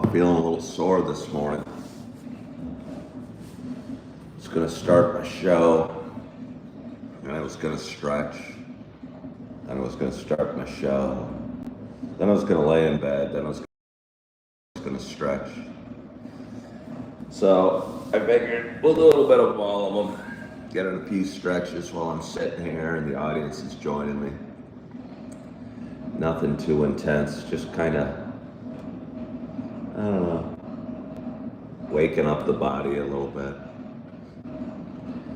Feeling a little sore this morning. Just gonna start my show, and I was gonna stretch, then I was gonna start my show, then I was gonna lay in bed, then I was gonna stretch. So I figured we'll do a little bit of all of them, get in a few stretches while I'm sitting here and the audience is joining me. Nothing too intense, just kind of, I don't know, waking up the body a little bit.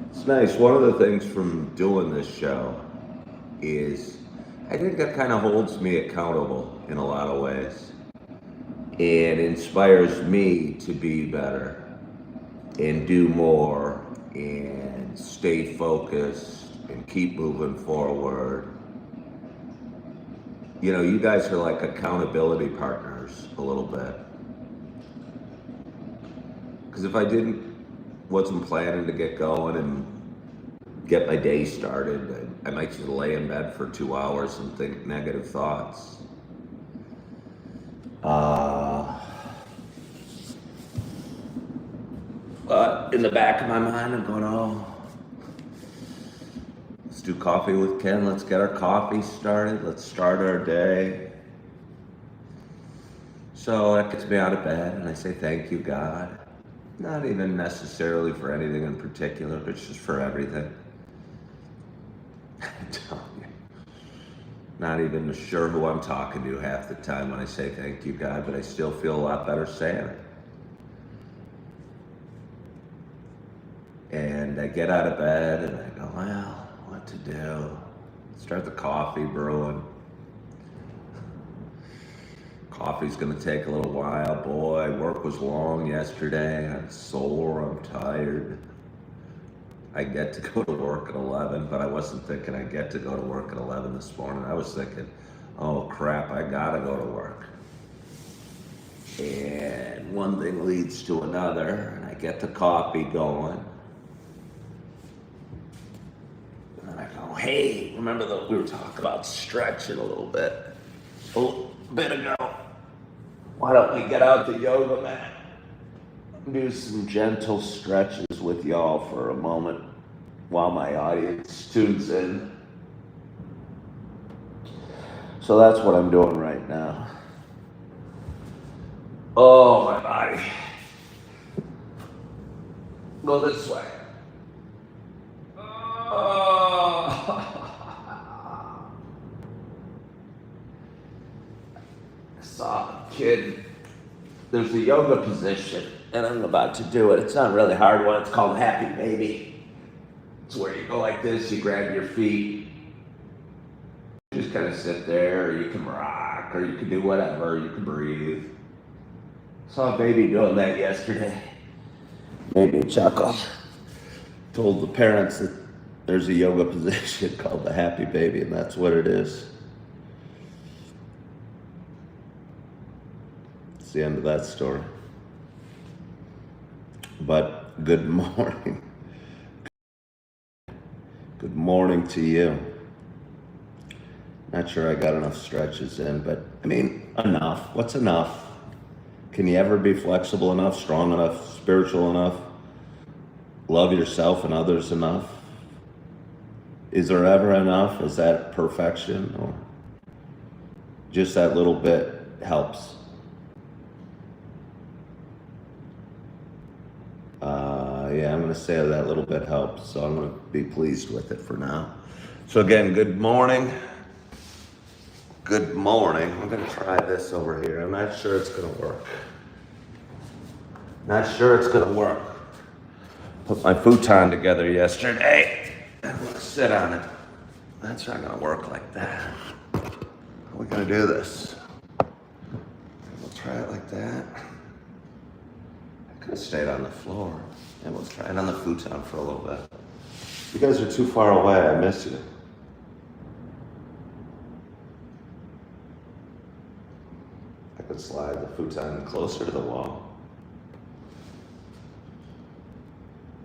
It's nice. One of the things from doing this show is I think that kind of holds me accountable in a lot of ways. It inspires me to be better and do more and stay focused and keep moving forward. You know, you guys are like accountability partners a little bit. Because if I wasn't planning to get going and get my day started, I might just lay in bed for 2 hours and think negative thoughts. But in the back of my mind, I'm going, let's do coffee with Ken. Let's get our coffee started. Let's start our day. So that gets me out of bed, and I say, thank you, God. Not even necessarily for anything in particular, but just for everything. I'm telling you. Not even sure who I'm talking to half the time when I say thank you, God, but I still feel a lot better saying it. And I get out of bed and I go, well, what to do? Start the coffee brewing. Coffee's gonna take a little while. Boy, work was long yesterday. I'm sore, I'm tired. I get to go to work at 11, but I wasn't thinking I get to go to work at 11 this morning. I was thinking, oh crap, I gotta go to work. And one thing leads to another, and I get the coffee going. And then I go, hey, remember that we were talking about stretching a little bit ago. Why don't we get out the yoga mat? Do some gentle stretches with y'all for a moment while my audience tunes in. So that's what I'm doing right now. Oh, my body. Go this way. I saw a kid. There's a yoga position, and I'm about to do it. It's not a really hard one. It's called Happy Baby. It's where you go like this, you grab your feet, you just kind of sit there, or you can rock, or you can do whatever, you can breathe. Saw a baby doing that yesterday. Made me chuckle. Told the parents that there's a yoga position called the Happy Baby, and that's what it is. It's the end of that story. But good morning. Good morning to you. Not sure I got enough stretches in, but I mean, enough. What's enough? Can you ever be flexible enough, strong enough, spiritual enough? Love yourself and others enough? Is there ever enough? Is that perfection? Or just that little bit helps? Yeah, I'm going to say that little bit helps, so I'm going to be pleased with it for now. So again, good morning. Good morning. I'm going to try this over here. I'm not sure it's going to work. Not sure it's going to work. Put my futon together yesterday. I'm going to sit on it. That's not going to work like that. How are we going to do this? We'll try it like that. I could have stayed on the floor. And we'll try it on the futon for a little bit. You guys are too far away. I miss you. I could slide the futon closer to the wall.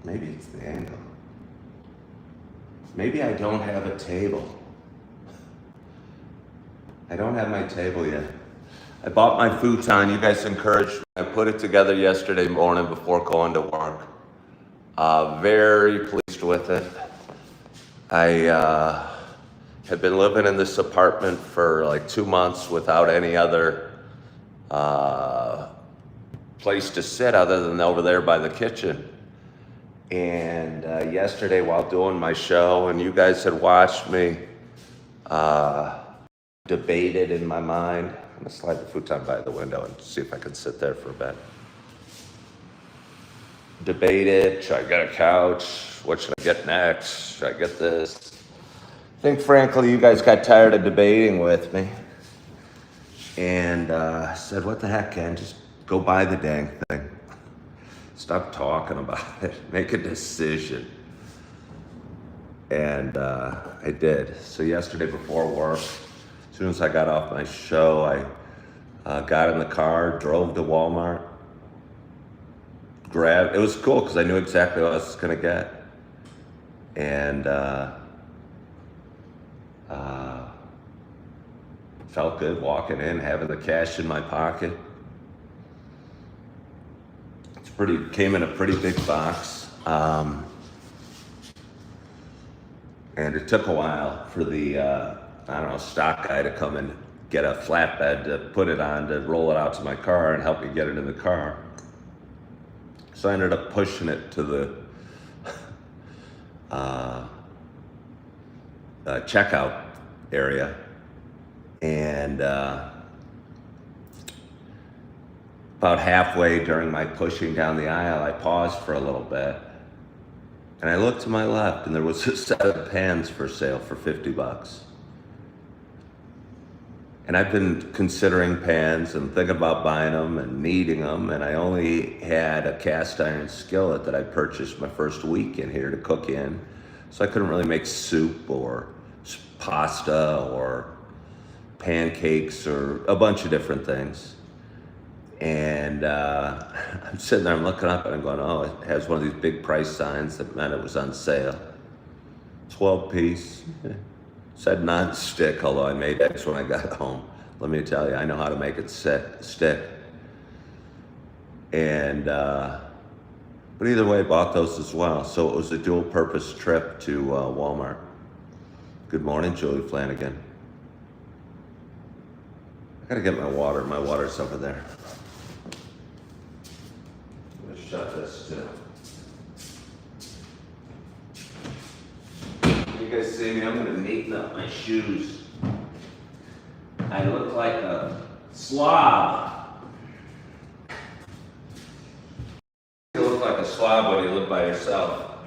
Maybe it's the angle. Maybe I don't have a table. I don't have my table yet. I bought my futon. You guys encouraged me. I put it together yesterday morning before going to work. Very pleased with it. I had been living in this apartment for like 2 months without any other place to sit other than over there by the kitchen. And yesterday while doing my show, and you guys had watched me debate it in my mind. I'm gonna slide the futon by the window and see if I can sit there for a bit. Debate it, should I get a couch? What should I get next? Should I get this? I think frankly you guys got tired of debating with me. And I said, what the heck, Ken, just go buy the dang thing. Stop talking about it, make a decision. And I did. So yesterday before work, as soon as I got off my show, I got in the car, drove to Walmart, grabbed, it was cool because I knew exactly what I was gonna get. And felt good walking in, having the cash in my pocket. Came in a pretty big box. And it took a while for the, stock guy to come and get a flatbed to put it on, to roll it out to my car and help me get it in the car. So I ended up pushing it to the checkout area. And about halfway during my pushing down the aisle, I paused for a little bit. And I looked to my left, and there was a set of pans for sale for $50. And I've been considering pans and thinking about buying them and needing them, and I only had a cast iron skillet that I purchased my first week in here to cook in. So I couldn't really make soup or pasta or pancakes or a bunch of different things. And I'm sitting there, I'm looking up and I'm going, oh, it has one of these big price signs that meant it was on sale. 12 piece. Said non-stick, although I made X when I got home. Let me tell you, I know how to make it stick. And, but either way, I bought those as well. So it was a dual purpose trip to Walmart. Good morning, Julie Flanagan. I gotta get my water. My water's over there. I'm gonna shut this too. You guys see me? I'm gonna neaten up my shoes. I look like a slob. You look like a slob when you live by yourself.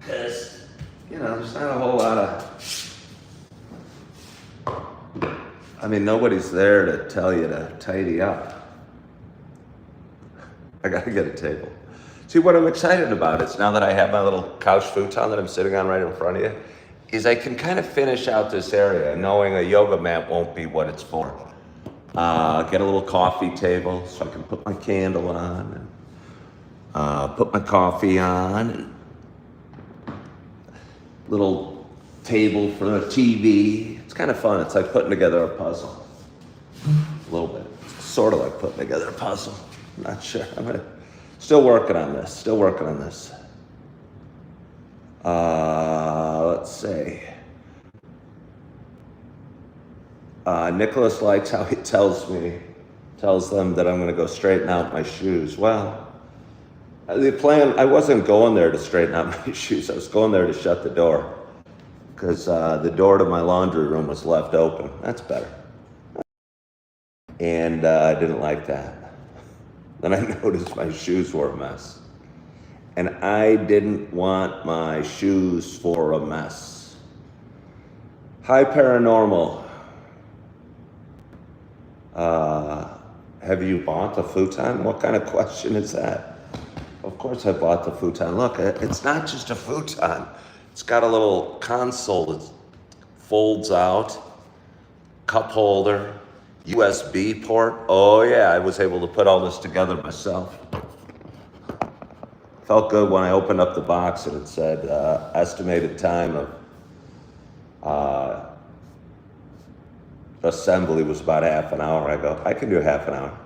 Because, there's not a whole lot of... nobody's there to tell you to tidy up. I gotta get a table. See, what I'm excited about is now that I have my little couch futon that I'm sitting on right in front of you, is I can kind of finish out this area knowing a yoga mat won't be what it's for. Get a little coffee table so I can put my candle on and put my coffee on. And little table for the TV. It's kind of fun. It's like putting together a puzzle. A little bit. It's sort of like putting together a puzzle. I'm not sure. Still working on this. Let's see. Nicholas likes how he tells them that I'm going to go straighten out my shoes. Well, the plan, I wasn't going there to straighten out my shoes. I was going there to shut the door because the door to my laundry room was left open. That's better. And I didn't like that. Then I noticed my shoes were a mess. And I didn't want my shoes for a mess. Hi, Paranormal. Have you bought the futon? What kind of question is that? Of course I bought the futon. Look, it's not just a futon. It's got a little console that folds out, cup holder, USB port. Oh yeah, I was able to put all this together myself. Felt good when I opened up the box and it said estimated time of assembly was about half an hour. I go, I can do half an hour.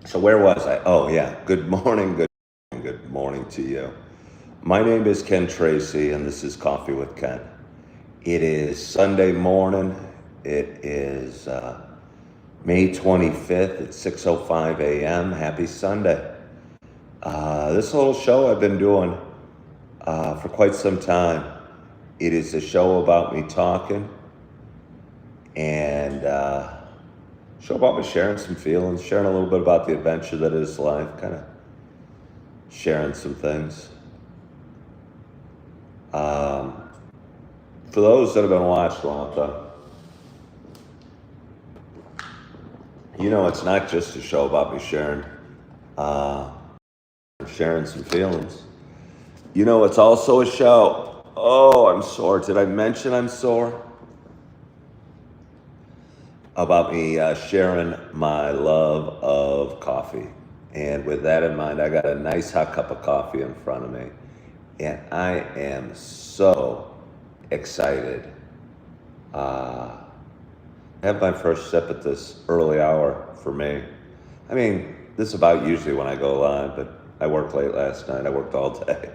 So where was I? Oh yeah, good morning, good morning to you. My name is Ken Tracy, and this is Coffee with Ken. It is Sunday morning. It is May 25th at 6:05 a.m. Happy Sunday. This little show I've been doing for quite some time. It is a show about me talking and show about me sharing some feelings, sharing a little bit about the adventure that is life, kind of sharing some things. For those that have been watching a long time, you know it's not just a show about me sharing some feelings. You know it's also a show. Oh, I'm sore. Did I mention I'm sore? About me sharing my love of coffee. And with that in mind, I got a nice hot cup of coffee in front of me. And I am so excited. Have my first sip at this early hour for me. I mean, this is about usually when I go live, but I worked late last night. I worked all day.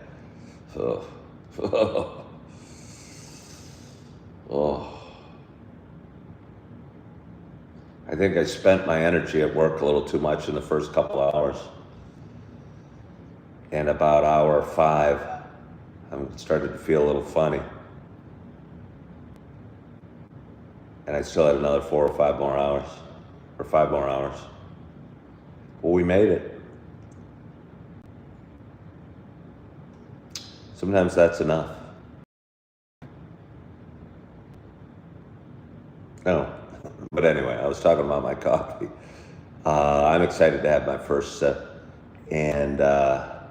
So, oh. I think I spent my energy at work a little too much in the first couple hours. And about hour 5, I'm starting to feel a little funny. And I still had another 4 or 5 more hours, or 5 more hours. Well, we made it. Sometimes that's enough. No, but anyway, I was talking about my coffee. I'm excited to have my first sip. And my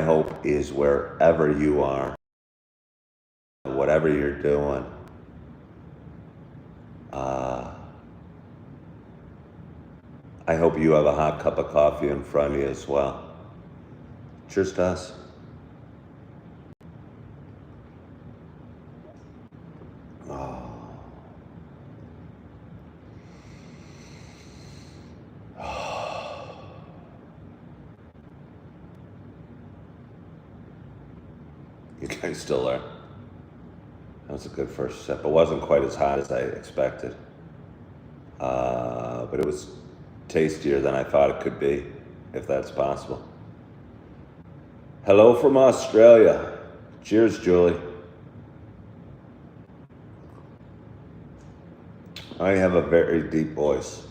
hope is wherever you are, whatever you're doing, I hope you have a hot cup of coffee in front of you as well. Cheers to us. You guys still there? That was a good first sip. It wasn't quite as hot as I expected. But it was tastier than I thought it could be, if that's possible. Hello from Australia. Cheers, Julie. I have a very deep voice.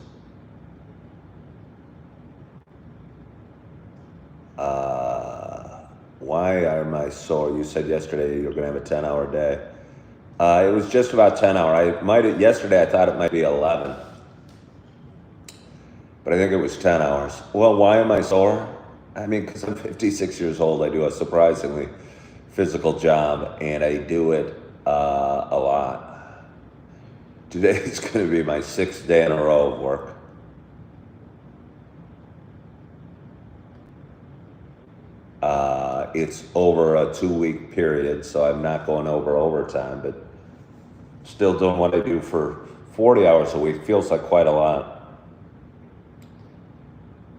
Why am I sore? You said yesterday you were going to have a 10-hour day. It was just about 10 hour. Yesterday I thought it might be 11. But I think it was 10 hours. Well, why am I sore? I mean, because I'm 56 years old. I do a surprisingly physical job, and I do it a lot. Today is going to be my 6th day in a row of work. It's over a 2-week period, so I'm not going over overtime, but still doing what I do for 40 hours a week. Feels like quite a lot.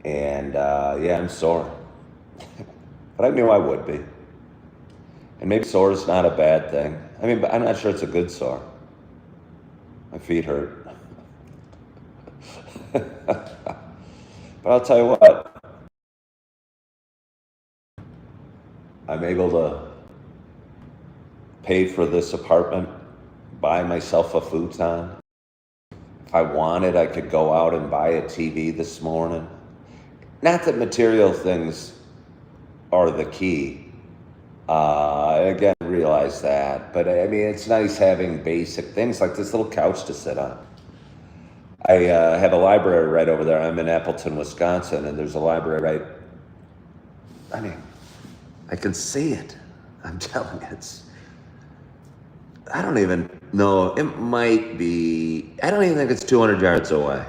And yeah, I'm sore. But I knew I would be. And maybe sore is not a bad thing. I mean, but I'm not sure it's a good sore. My feet hurt. But I'll tell you what. I'm able to pay for this apartment, buy myself a futon. If I wanted, I could go out and buy a TV this morning. Not that material things are the key. Again, I realize that. But I mean, it's nice having basic things like this little couch to sit on. I have a library right over there. I'm in Appleton, Wisconsin, and there's a library right... I mean, I can see it. I'm telling you, I don't even know. It might be... I don't even think it's 200 yards away.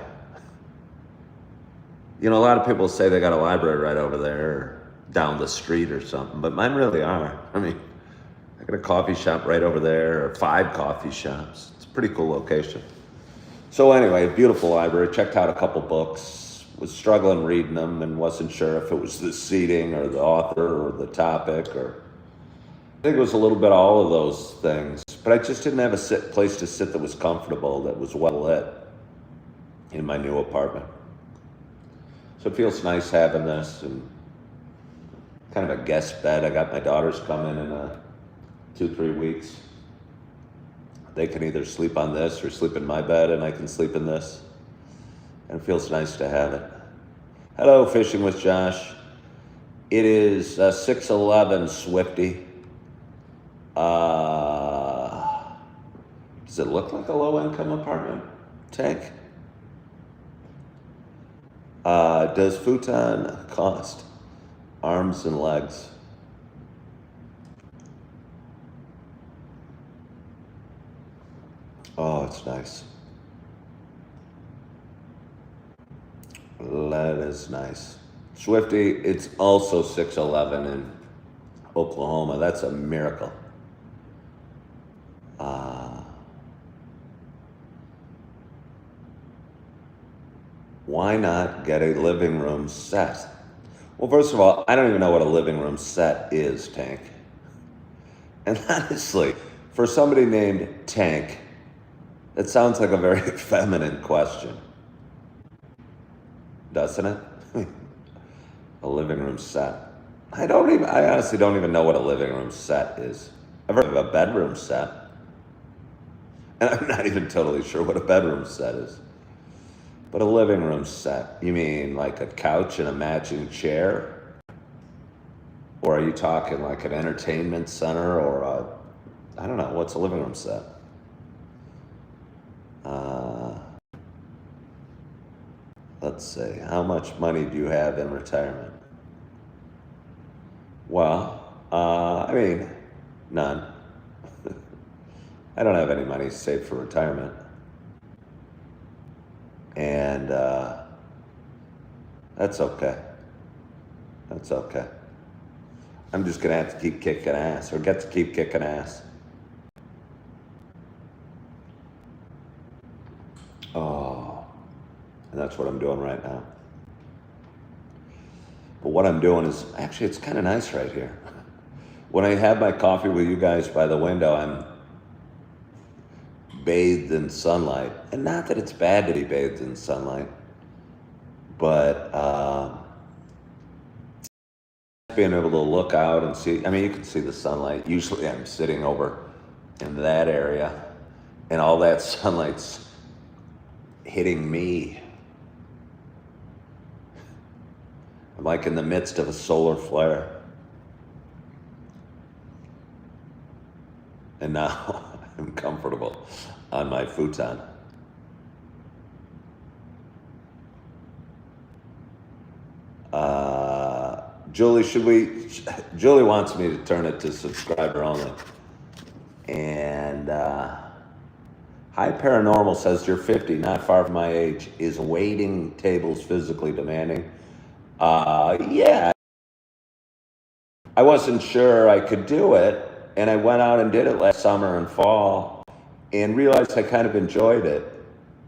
You know, a lot of people say they got a library right over there. down the street or something, but mine really are. I mean, I got a coffee shop right over there, or 5 coffee shops. It's a pretty cool location. So anyway, beautiful library. Checked out a couple books. Was struggling reading them and wasn't sure if it was the seating or the author or the topic, or I think it was a little bit of all of those things. But I just didn't have a place to sit that was comfortable, that was well lit in my new apartment. So it feels nice having this, and kind of a guest bed. I got my daughters coming in 2-3 weeks. They can either sleep on this or sleep in my bed, and I can sleep in this. And it feels nice to have it. Hello, Fishing with Josh. It is 6:11, Swifty. Does it look like a low-income apartment, Tank? Does futon cost arms and legs? Oh, it's nice. That is nice. Swifty, it's also 6:11 in Oklahoma. That's a miracle. Why not get a living room set? Well, first of all, I don't even know what a living room set is, Tank. And honestly, for somebody named Tank, that sounds like a very feminine question. Doesn't it? A living room set. I honestly don't even know what a living room set is. I've heard of a bedroom set. And I'm not even totally sure what a bedroom set is. But a living room set, you mean like a couch and a matching chair? Or are you talking like an entertainment center or I don't know, what's a living room set? Let's see, how much money do you have in retirement? Well, I mean, none. I don't have any money saved for retirement. And that's okay. That's okay. I'm just going to have to keep kicking ass, or get to keep kicking ass. Oh, and that's what I'm doing right now. But what I'm doing is, actually, it's kind of nice right here. When I have my coffee with you guys by the window, I'm bathed in sunlight. And not that it's bad to be bathed in sunlight, but being able to look out and see, I mean, you can see the sunlight. Usually I'm sitting over in that area, and all that sunlight's hitting me. I'm like in the midst of a solar flare. And now I'm comfortable on my futon. Julie wants me to turn it to subscriber only. And High Paranormal says, you're 50, not far from my age. Is waiting tables physically demanding? Yeah. I wasn't sure I could do it, and I went out and did it last summer and fall, and realized I kind of enjoyed it.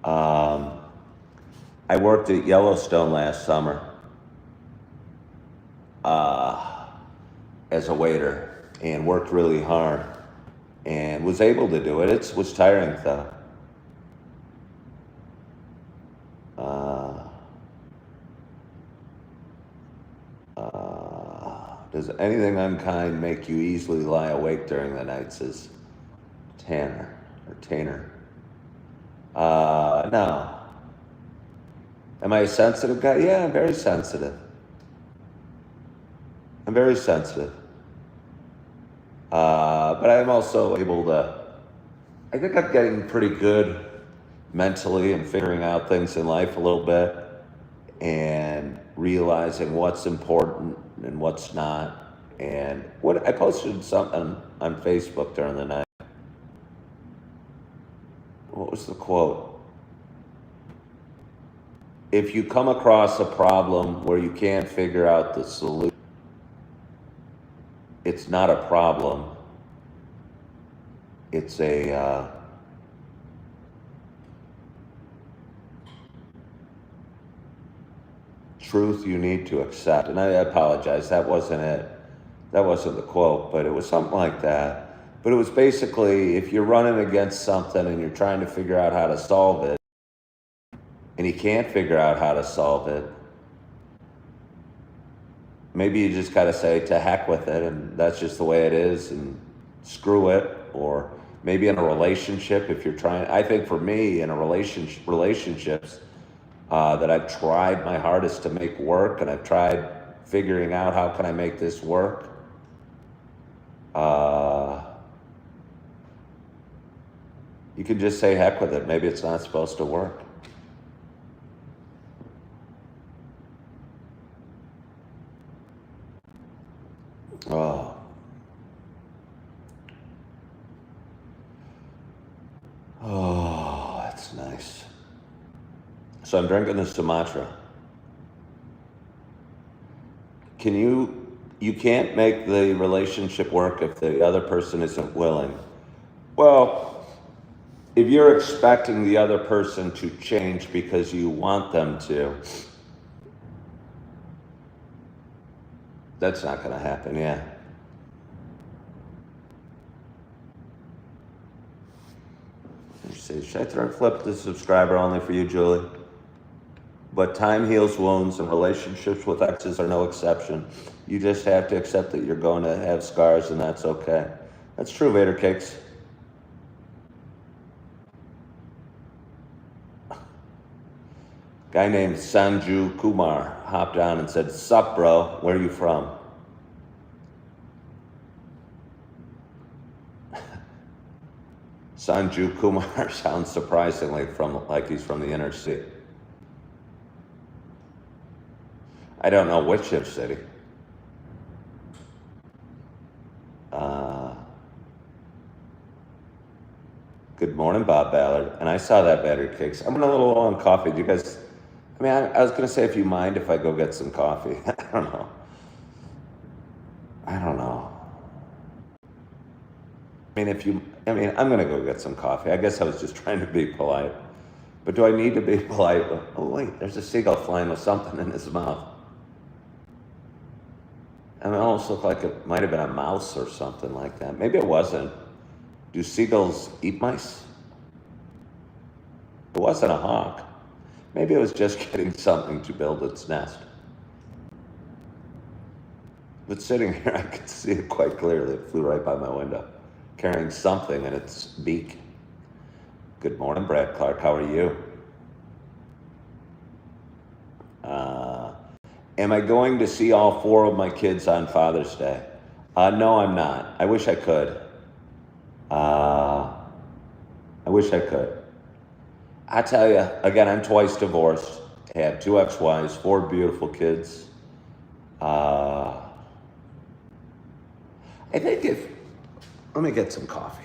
I worked at Yellowstone last summer as a waiter, and worked really hard, and was able to do it. It was tiring though. Does anything unkind make you easily lie awake during the night, says Tanner. No. Am I a sensitive guy? Yeah, I'm very sensitive. But I'm also able to, I think I'm getting pretty good mentally and figuring out things in life a little bit, and realizing what's important and what's not. And what I posted something on Facebook during the night. What was the quote? If you come across a problem where you can't figure out the solution, it's not a problem. It's a truth you need to accept. And I apologize, that wasn't it. That wasn't the quote, but it was something like that. But it was basically, if you're running against something and you're trying to figure out how to solve it, and you can't figure out how to solve it, maybe you just got to say to heck with it, and that's just the way it is, and screw it. Or maybe in a relationship, if you're trying, I think for me in a relationships that I've tried my hardest to make work, and I've tried figuring out how can I make this work. You can just say heck with it. Maybe it's not supposed to work. Oh. Oh, that's nice. So I'm drinking the Sumatra. You can't make the relationship work if the other person isn't willing. Well, if you're expecting the other person to change because you want them to, that's not going to happen, yeah. Let's see, should I throw a flip the subscriber only for you, Julie? But time heals wounds, and relationships with exes are no exception. You just have to accept that you're going to have scars, and that's okay. That's true, Vader Cakes. Guy named Sanju Kumar hopped on and said, "Sup, bro? Where are you from?" Sanju Kumar sounds surprisingly like he's from the inner city. I don't know which city. Good morning, Bob Ballard. And I saw that battery cakes. I'm a little low on coffee. Do you guys, I was going to say if you mind if I go get some coffee. I don't know. I'm going to go get some coffee. I guess I was just trying to be polite. But do I need to be polite? Oh, wait, there's a seagull flying with something in his mouth. It almost looked like it might have been a mouse or something like that. Maybe it wasn't. Do seagulls eat mice? It wasn't a hawk. Maybe it was just getting something to build its nest. But sitting here, I could see it quite clearly. It flew right by my window, carrying something in its beak. Good morning, Brad Clark. How are you? Am I going to see all 4 of my kids on Father's Day? No, I'm not. I wish I could. I tell you, again, I'm twice divorced. Had 2 ex-wives, 4 beautiful kids. I think let me get some coffee.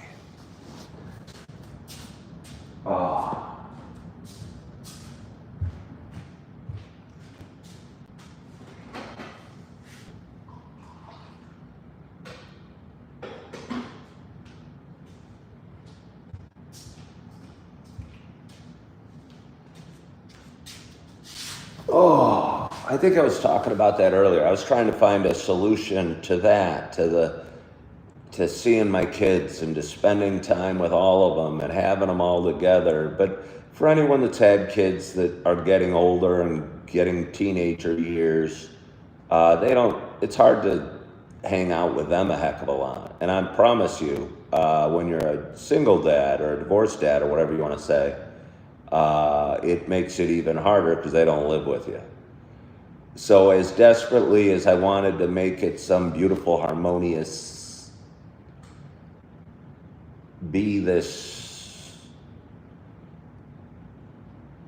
Oh, I think I was talking about that earlier. I was trying to find a solution to that, to seeing my kids and to spending time with all of them and having them all together. But for anyone that's had kids that are getting older and getting teenager years, it's hard to hang out with them a heck of a lot. And I promise you, when you're a single dad or a divorced dad or whatever you want to say, it makes it even harder because they don't live with you. So as desperately as I wanted to make it some beautiful, harmonious, I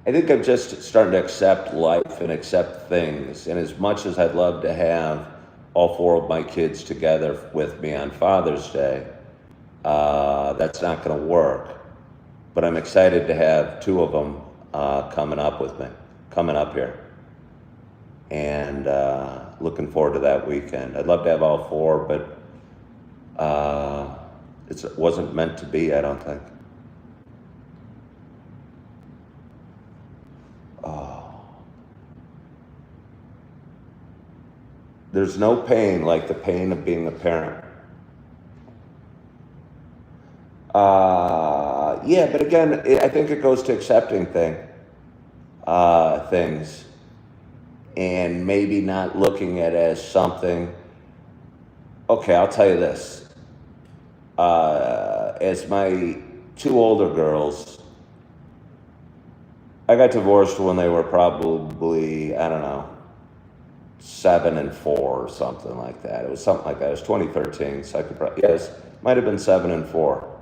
think I'm just starting to accept life and accept things. And as much as I'd love to have all 4 of my kids together with me on Father's Day, that's not going to work. But I'm excited to have 2 of them coming up here. And looking forward to that weekend. I'd love to have all 4, but Uh, it wasn't meant to be, I don't think. Oh. There's no pain like the pain of being a parent. Yeah, but again, I think it goes to accepting things, and maybe not looking at it as something. Okay, I'll tell you this. As my two older girls, I got divorced when they were probably, I don't know, 7 and 4 or something like that. It was something like that. It was 2013, so I could probably, yes, might have been 7 and 4.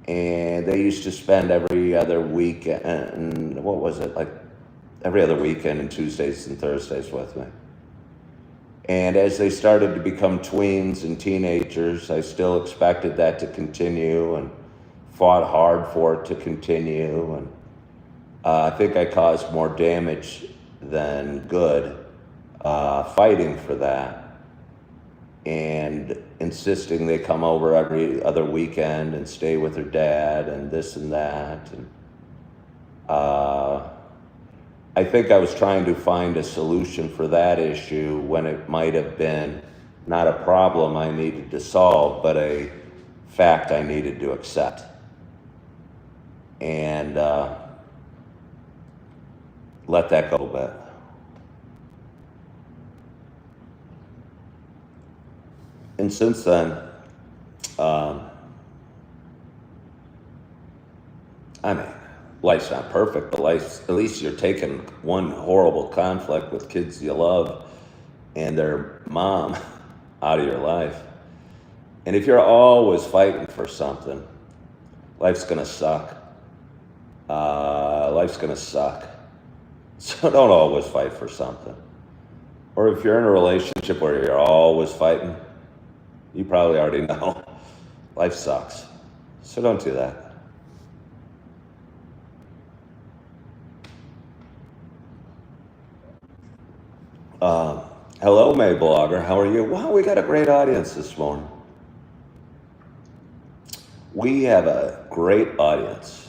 And they used to spend every other weekend, what was it, like every other weekend and Tuesdays and Thursdays with me. And as they started to become tweens and teenagers, I still expected that to continue and fought hard for it to continue. And I think I caused more damage than good fighting for that and insisting they come over every other weekend and stay with their dad and this and that. And I think I was trying to find a solution for that issue when it might have been not a problem I needed to solve, but a fact I needed to accept. And let that go a bit. And since then, I mean, life's not perfect, but at least you're taking one horrible conflict with kids you love and their mom out of your life. And if you're always fighting for something, life's gonna suck. Life's gonna suck. So don't always fight for something. Or if you're in a relationship where you're always fighting, you probably already know life sucks. So don't do that. Hello, May Blogger. How are you? Wow, we got a great audience this morning. We have a great audience.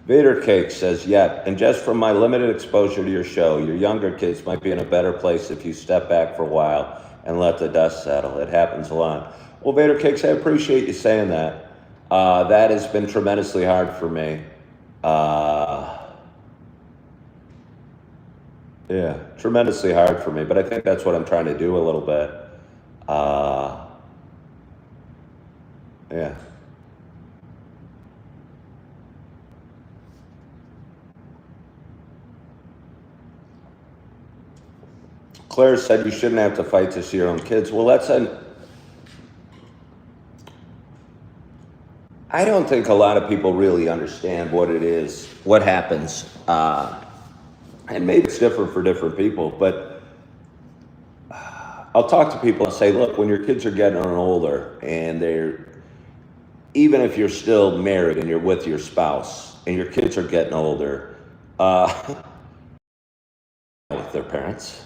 Vader Cake says, yeah, and just from my limited exposure to your show, your younger kids might be in a better place if you step back for a while and let the dust settle. It happens a lot. Well, Vader Cakes, I appreciate you saying that. That has been tremendously hard for me. Yeah, tremendously hard for me, but I think that's what I'm trying to do a little bit. Yeah. Claire said you shouldn't have to fight to see your own kids. Well, I don't think a lot of people really understand what it is, what happens. And maybe it's different for different people, but I'll talk to people and say, look, when your kids are getting older and even if you're still married and you're with your spouse and your kids are getting older, with their parents,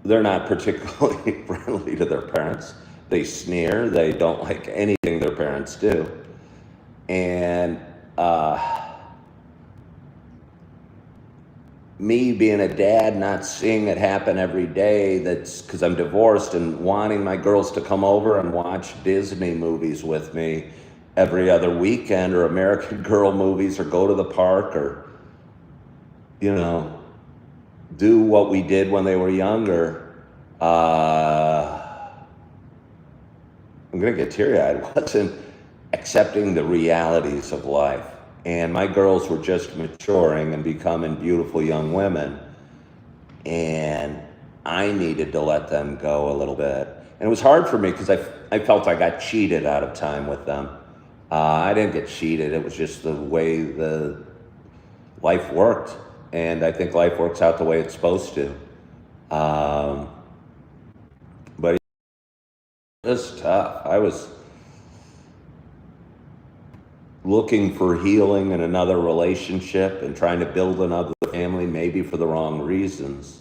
they're not particularly friendly to their parents. They sneer, they don't like anything their parents do. And me being a dad, not seeing it happen every day, that's because I'm divorced, and wanting my girls to come over and watch Disney movies with me every other weekend, or American Girl movies, or go to the park, or, do what we did when they were younger. I'm going to get teary-eyed. Wasn't accepting the realities of life. And my girls were just maturing and becoming beautiful young women. And I needed to let them go a little bit. And it was hard for me because I felt I got cheated out of time with them. I didn't get cheated. It was just the way the life worked. And I think life works out the way it's supposed to. But it was tough. looking for healing in another relationship and trying to build another family, maybe for the wrong reasons.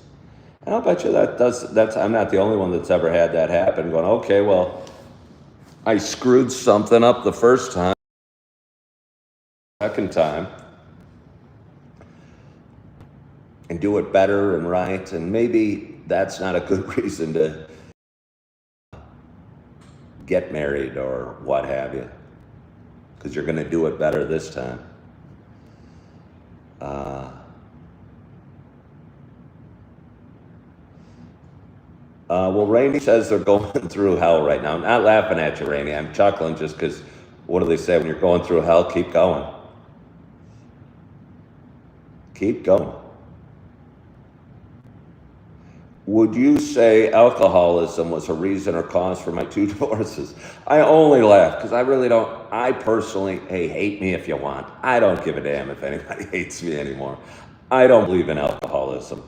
And I'll bet you that's, I'm not the only one that's ever had that happen, going, okay, well, I screwed something up the first time, second time, and do it better and right. And maybe that's not a good reason to get married or what have you, because you're going to do it better this time. Well, Rainey says they're going through hell right now. I'm not laughing at you, Rainey. I'm chuckling just because, what do they say? When you're going through hell, keep going. Keep going. Would you say alcoholism was a reason or cause for my 2 divorces? I only laugh because I really don't, I personally, hey, hate me if you want. I don't give a damn if anybody hates me anymore. I don't believe in alcoholism.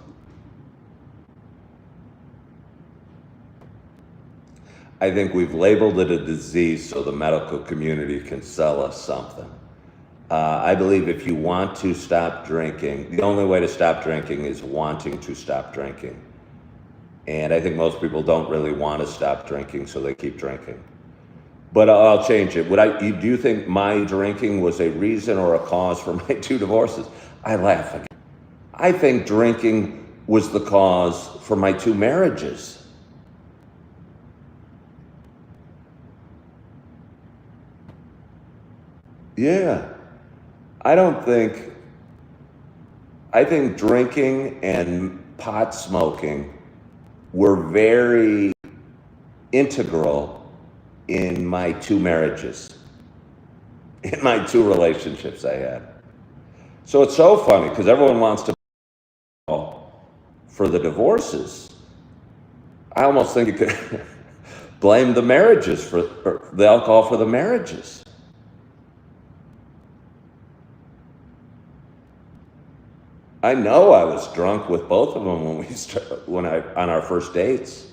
I think we've labeled it a disease so the medical community can sell us something. I believe if you want to stop drinking, the only way to stop drinking is wanting to stop drinking. And I think most people don't really want to stop drinking, so they keep drinking. But I'll change it. Do you think my drinking was a reason or a cause for my 2 divorces? I laugh again. I think drinking was the cause for my 2 marriages. Yeah. I think drinking and pot smoking were very integral in my 2 marriages, in my 2 relationships I had. So it's so funny because everyone wants to for the divorces. I almost think you could blame the marriages for the alcohol for the marriages. I know I was drunk with both of them on our first dates.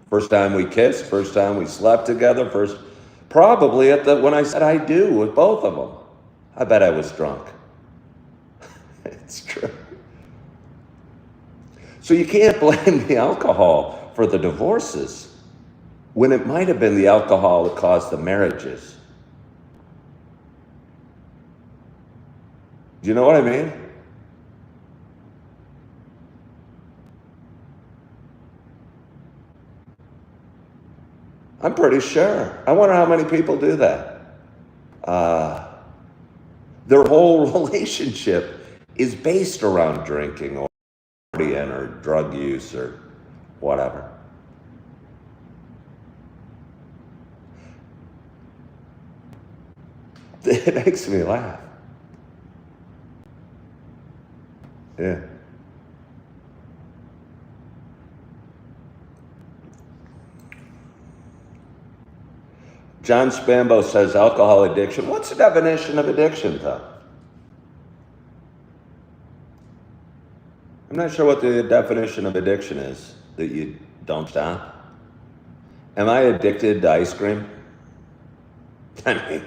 First time we kissed, first time we slept together, probably when I said I do with both of them. I bet I was drunk. It's true. So you can't blame the alcohol for the divorces when it might have been the alcohol that caused the marriages. Do you know what I mean? I'm pretty sure. I wonder how many people do that. Their whole relationship is based around drinking or partying or drug use or whatever. It makes me laugh. Yeah. John Spambo says alcohol addiction. What's the definition of addiction, though? I'm not sure what the definition of addiction is, that you don't stop. Am I addicted to ice cream? I mean,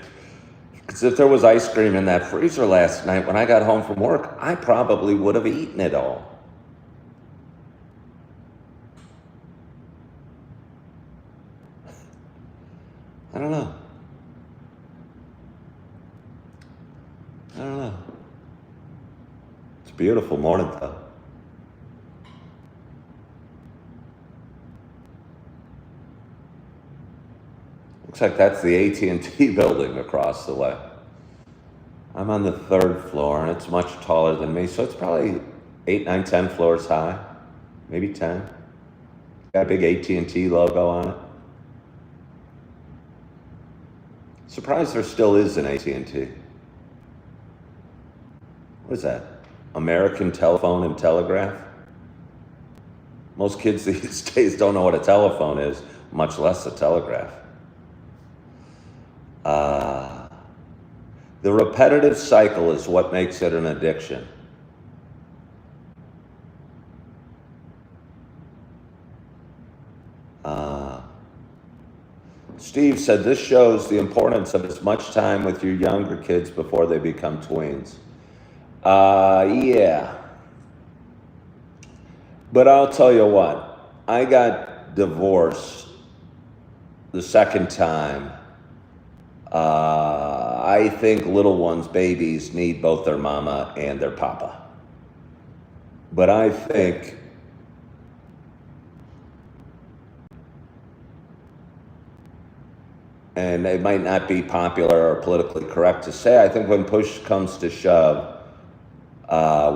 because if there was ice cream in that freezer last night when I got home from work, I probably would have eaten it all. I don't know. It's a beautiful morning, though. Looks like that's the AT&T building across the way. I'm on the 3rd floor, and it's much taller than me, so it's probably 8, 9, 10 floors high, maybe 10. Got a big AT&T logo on it. Surprised there still is an AT&T. What is that? American Telephone and Telegraph? Most kids these days don't know what a telephone is, much less a telegraph. The repetitive cycle is what makes it an addiction. Steve said this shows the importance of as much time with your younger kids before they become tweens. Yeah. But I'll tell you what, I got divorced the second time. I think little ones, babies, need both their mama and their papa. But I think and it might not be popular or politically correct to say, I think when push comes to shove,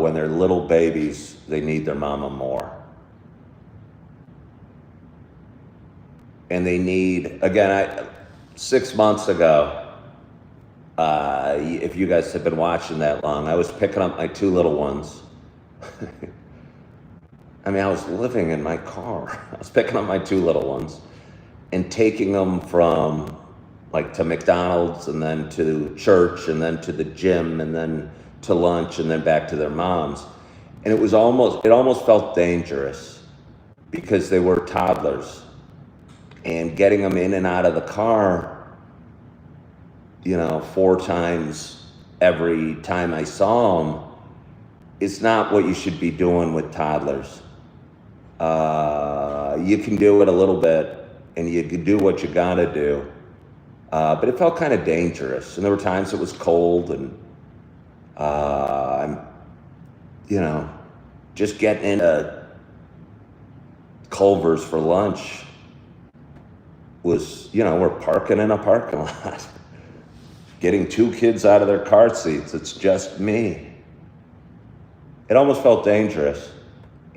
when they're little babies, they need their mama more. And they need, again, 6 months ago, if you guys have been watching that long, I was picking up my two little ones. I mean, I was living in my car. I was picking up my two little ones and taking them from like to McDonald's and then to church and then to the gym and then to lunch and then back to their moms. And it almost felt dangerous because they were toddlers, and getting them in and out of the car, 4 times every time I saw them, it's not what you should be doing with toddlers. You can do it a little bit and you can do what you gotta do. But it felt kind of dangerous. And there were times it was cold and, just getting into Culver's for lunch was, we're parking in a parking lot, getting 2 kids out of their car seats. It's just me. It almost felt dangerous.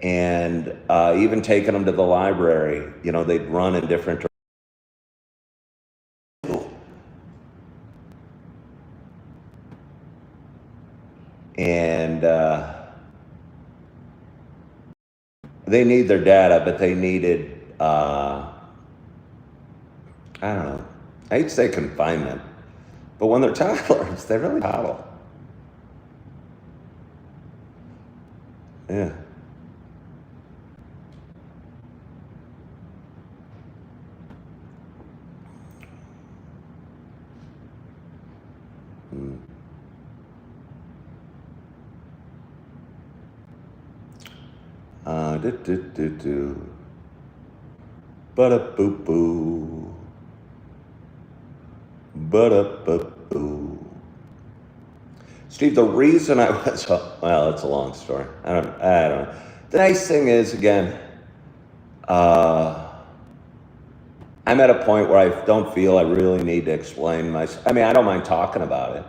And even taking them to the library, they'd run in different directions. And they need their data, but they needed, I don't know, I hate to say confinement, but when they're toddlers, they really toddle. Yeah. Mm. Ba-da-boo-boo. Ba-da-boo-boo. Steve, the reason I was, well, it's a long story. I don't know. The nice thing is, again, I'm at a point where I don't feel I really need to explain myself. I mean, I don't mind talking about it.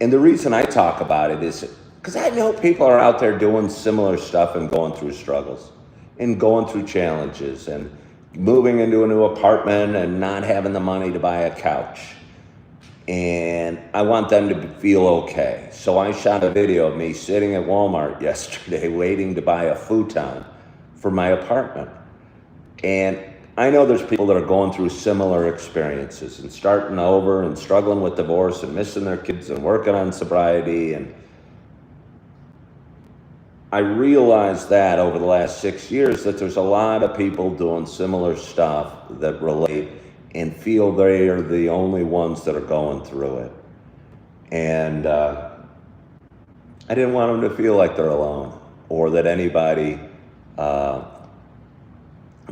And the reason I talk about it is because I know people are out there doing similar stuff and going through struggles and going through challenges and moving into a new apartment and not having the money to buy a couch. And I want them to feel okay. So I shot a video of me sitting at Walmart yesterday waiting to buy a futon for my apartment. And I know there's people that are going through similar experiences and starting over and struggling with divorce and missing their kids and working on sobriety. And I realized that over the last 6 years that there's a lot of people doing similar stuff that relate and feel they are the only ones that are going through it. And I didn't want them to feel like they're alone or that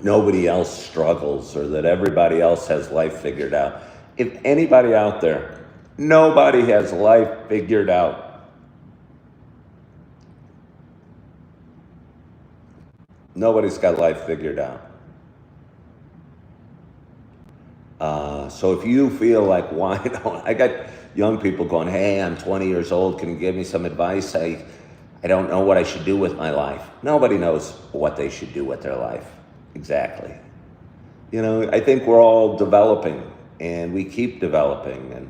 nobody else struggles or that everybody else has life figured out. If anybody out there, nobody has life figured out. Nobody's got life figured out. So if you feel like, why don't I got young people going, hey, I'm 20 years old, can you give me some advice? I don't know what I should do with my life. Nobody knows what they should do with their life. Exactly. I think we're all developing, and we keep developing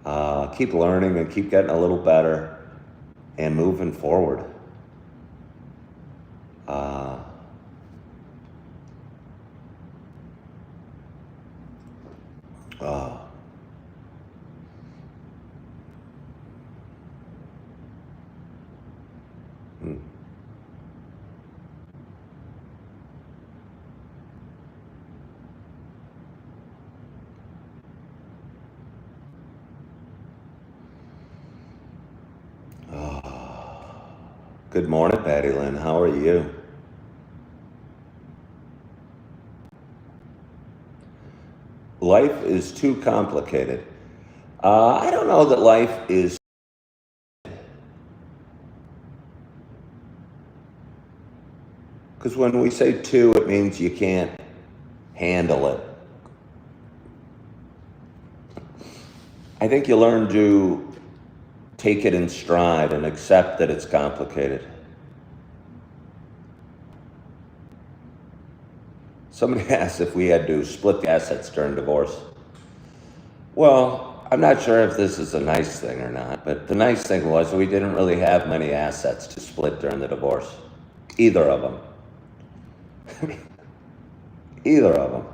and keep learning and keep getting a little better and moving forward. Good morning, Patty Lynn. How are you? Life is too complicated. I don't know that life is, because when we say too, it means you can't handle it. I think you learn to take it in stride and accept that it's complicated. Somebody asked if we had to split the assets during divorce. Well, I'm not sure if this is a nice thing or not, but the nice thing was we didn't really have many assets to split during the divorce. Either of them. Either of them.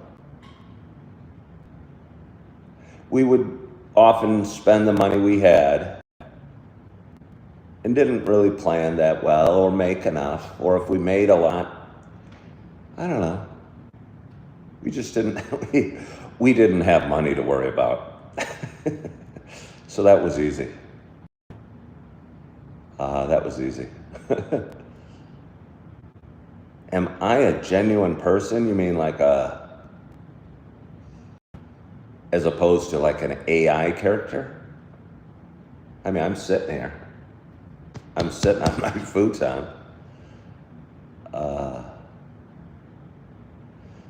We would often spend the money we had and didn't really plan that well or make enough, or if we made a lot, I don't know. We just didn't, we didn't have money to worry about. So that was easy. That was easy. Am I a genuine person? You mean like as opposed to like an AI character? I mean, I'm sitting here. I'm sitting on my futon.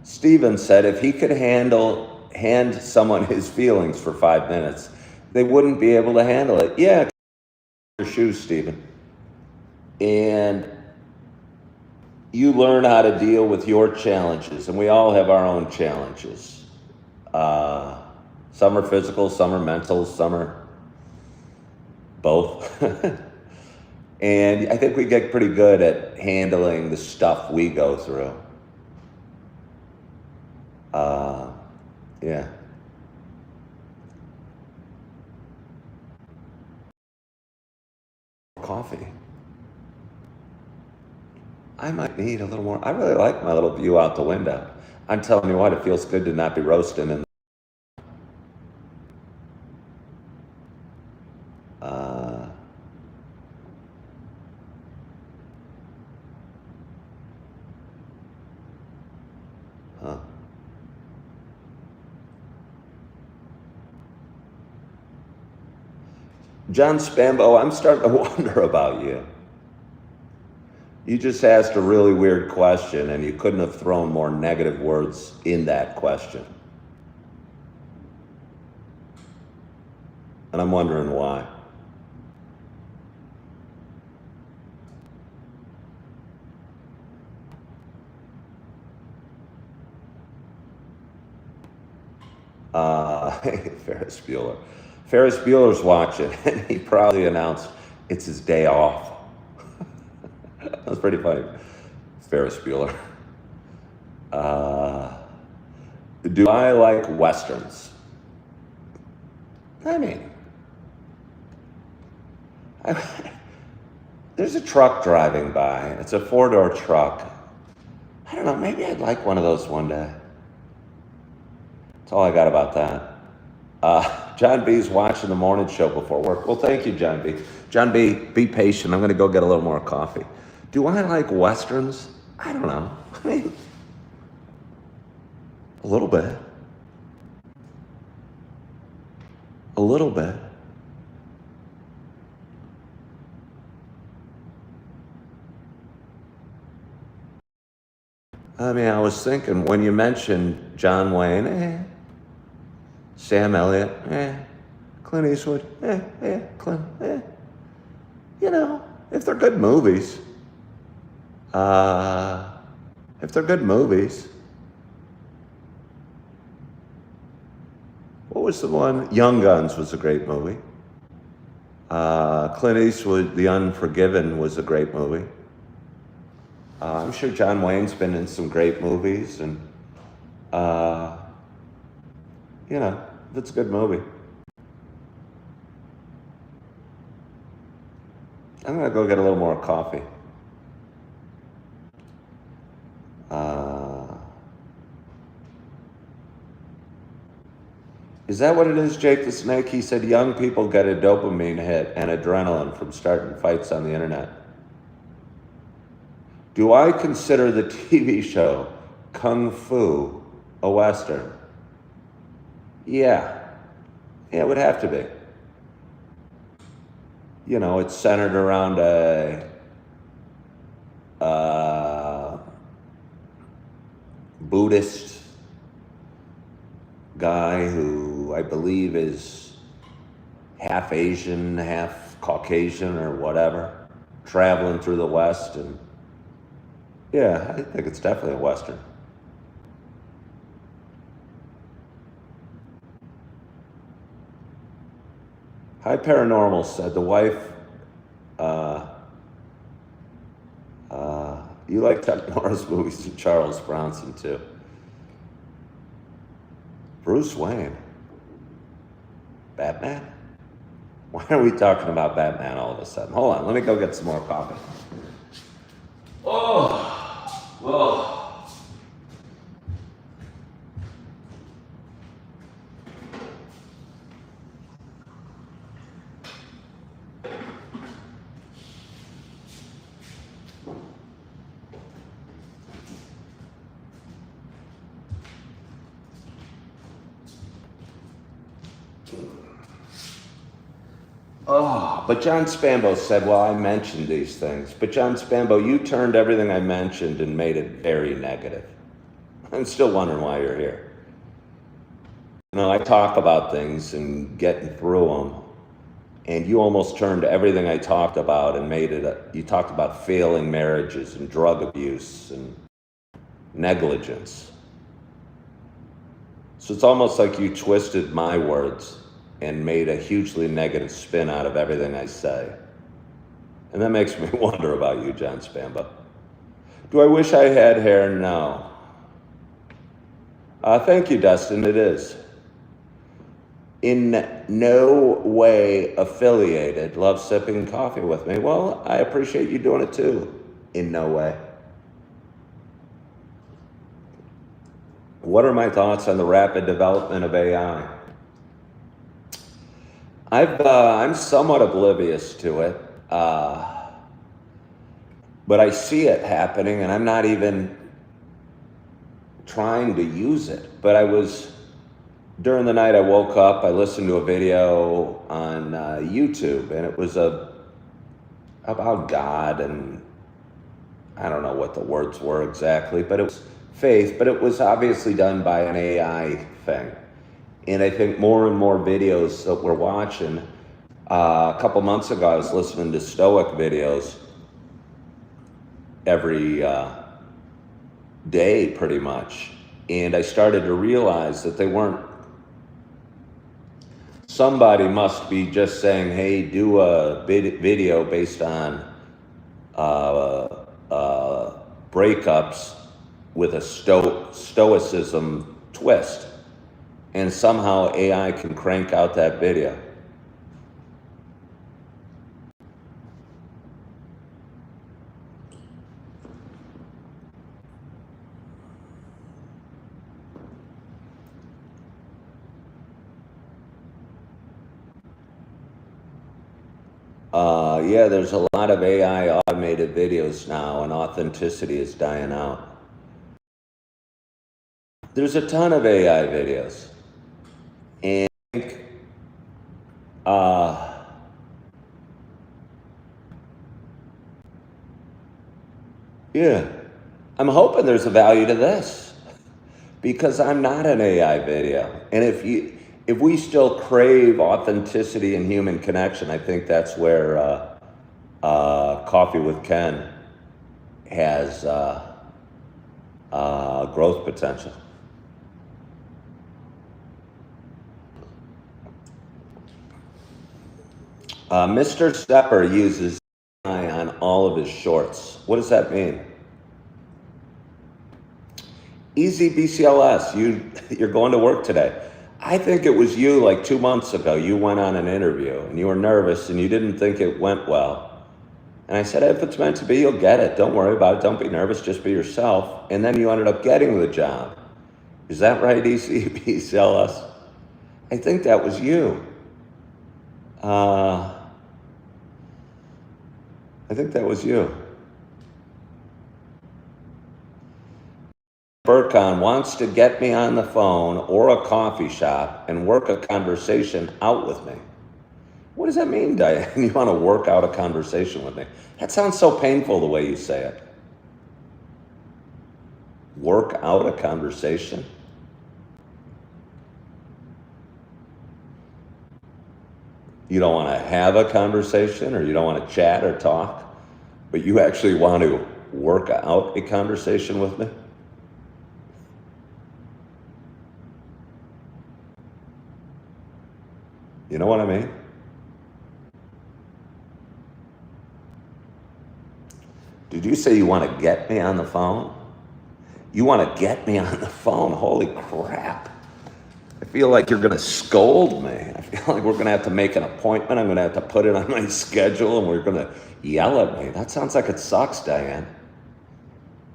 Steven said if he could hand someone his feelings for 5 minutes, they wouldn't be able to handle it. Yeah, your shoes, Steven. And you learn how to deal with your challenges, and we all have our own challenges. Some are physical, some are mental, some are both. And I think we get pretty good at handling the stuff we go through. Yeah. Coffee. I might need a little more. I really like my little view out the window. I'm telling you what, it feels good to not be roasting in. Huh. John Spambo, I'm starting to wonder about you. You just asked a really weird question, and you couldn't have thrown more negative words in that question. And I'm wondering why. Ferris Bueller. Ferris Bueller's watching, and he probably announced it's his day off. That was pretty funny. Ferris Bueller. Do I like Westerns? I mean, there's a truck driving by. It's a 4-door truck. I don't know, maybe I'd like one of those one day. That's all I got about that. John B's watching the morning show before work. Well, thank you, John B. John B, be patient. I'm going to go get a little more coffee. Do I like Westerns? I don't know. I mean, a little bit. A little bit. I mean, I was thinking when you mentioned John Wayne, Sam Elliott, Clint Eastwood, Clint, you know, if they're good movies. If they're good movies. What was the one? Young Guns was a great movie. Clint Eastwood, The Unforgiven was a great movie. I'm sure John Wayne's been in some great movies, and you know, it's a good movie. I'm gonna go get a little more coffee. Is that what it is, Jake the Snake? He said young people get a dopamine hit and adrenaline from starting fights on the internet. Do I consider the TV show Kung Fu a Western? Yeah. Yeah, it would have to be. You know, it's centered around a Buddhist guy who I believe is half Asian, half Caucasian or whatever, traveling through the West. And yeah, I think it's definitely a Western. Hi Paranormal said the wife, you like Chuck Norris movies and Charles Bronson too. Bruce Wayne. Batman? Why are we talking about Batman all of a sudden? Hold on, let me go get some more coffee. Oh, well. Oh, but John Spambo said, well, I mentioned these things. But John Spambo, you turned everything I mentioned and made it very negative. I'm still wondering why you're here. You know, I talk about things and getting through them, and you almost turned everything I talked about and made it, you talked about failing marriages and drug abuse and negligence. So it's almost like you twisted my words and made a hugely negative spin out of everything I say. And that makes me wonder about you, John Spamba. Do I wish I had hair? No. Thank you, Dustin, it is. In no way affiliated. Love sipping coffee with me. Well, I appreciate you doing it too. In no way. What are my thoughts on the rapid development of AI? I'm somewhat oblivious to it, but I see it happening, and I'm not even trying to use it. But during the night I woke up, I listened to a video on YouTube, and it was about God, and I don't know what the words were exactly, but it was faith, but it was obviously done by an AI thing. And I think more and more videos that we're watching, a couple months ago I was listening to Stoic videos every day pretty much. And I started to realize that they weren't, somebody must be just saying, hey, do a video based on breakups with a stoicism twist. And somehow AI can crank out that video. Yeah, there's a lot of AI automated videos now, and authenticity is dying out. There's a ton of AI videos. And yeah, I'm hoping there's a value to this because I'm not an AI video. And if we still crave authenticity and human connection, I think that's where Coffee with Ken has growth potential. Mr. Stepper uses AI on all of his shorts. What does that mean? Easy BCLS, you're going to work today. I think it was you like 2 months ago. You went on an interview and you were nervous and you didn't think it went well. And I said, if it's meant to be, you'll get it. Don't worry about it. Don't be nervous. Just be yourself. And then you ended up getting the job. Is that right, Easy BCLS? I think that was you. I think that was you. Burkon wants to get me on the phone or a coffee shop and work a conversation out with me. What does that mean, Diane? You want to work out a conversation with me? That sounds so painful the way you say it. Work out a conversation? You don't want to have a conversation, or you don't want to chat or talk, but you actually want to work out a conversation with me? You know what I mean? Did you say you want to get me on the phone? You want to get me on the phone? Holy crap. I feel like you're going to scold me. I feel like we're going to have to make an appointment. I'm going to have to put it on my schedule, and we're going to yell at me. That sounds like it sucks, Diane.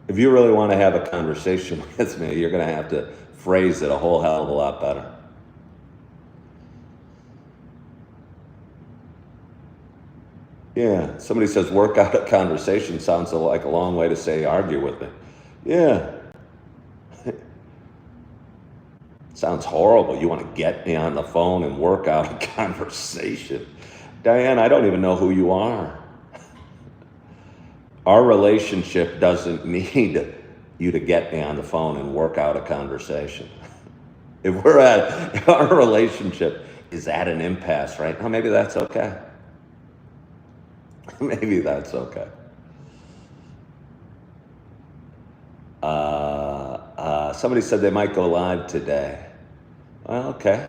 If you really want to have a conversation with me, you're going to have to phrase it a whole hell of a lot better. Yeah, somebody says work out a conversation sounds like a long way to say argue with me. Yeah. Sounds horrible. You want to get me on the phone and work out a conversation. Diane, I don't even know who you are. Our relationship doesn't need you to get me on the phone and work out a conversation. If our relationship is at an impasse right now, maybe that's okay. Maybe that's okay. Somebody said they might go live today. Well, okay.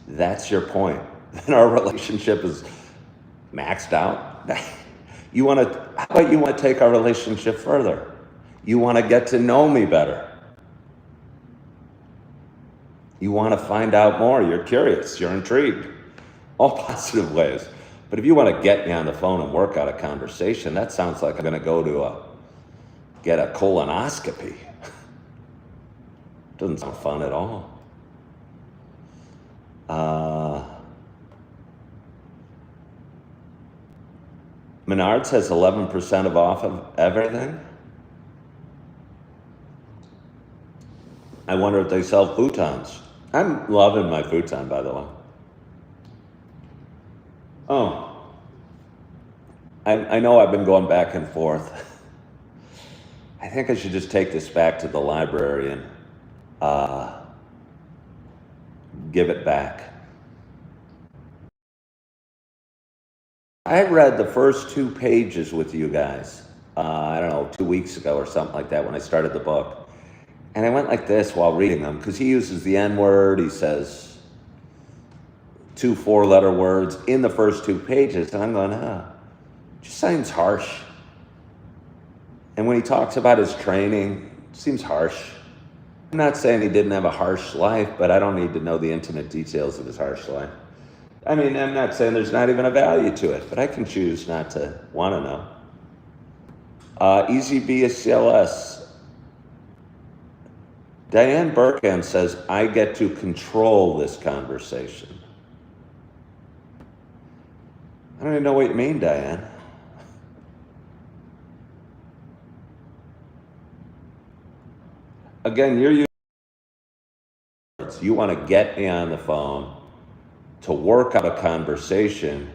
That's your point. Then our relationship is maxed out. How about you want to take our relationship further? You want to get to know me better. You want to find out more. You're curious. You're intrigued. All positive ways. But if you want to get me on the phone and work out a conversation, that sounds like I'm going to go to get a colonoscopy. Doesn't sound fun at all. Menards has 11% off of everything. I wonder if they sell futons. I'm loving my futon, by the way. Oh, I know I've been going back and forth. I think I should just take this back to the library and give it back. I read the first 2 pages with you guys, I don't know, 2 weeks ago or something like that when I started the book. And I went like this while reading them, because he uses the N-word, he says 2 4-letter words in the first 2 pages, and I'm going, it just sounds harsh. And when he talks about his training, it seems harsh. I'm not saying he didn't have a harsh life, but I don't need to know the intimate details of his harsh life. I mean, I'm not saying there's not even a value to it, but I can choose not to want to know. Easy BSLS. Diane Burkham says, I get to control this conversation. I don't even know what you mean, Diane. Again, you're using words. You want to get me on the phone to work out a conversation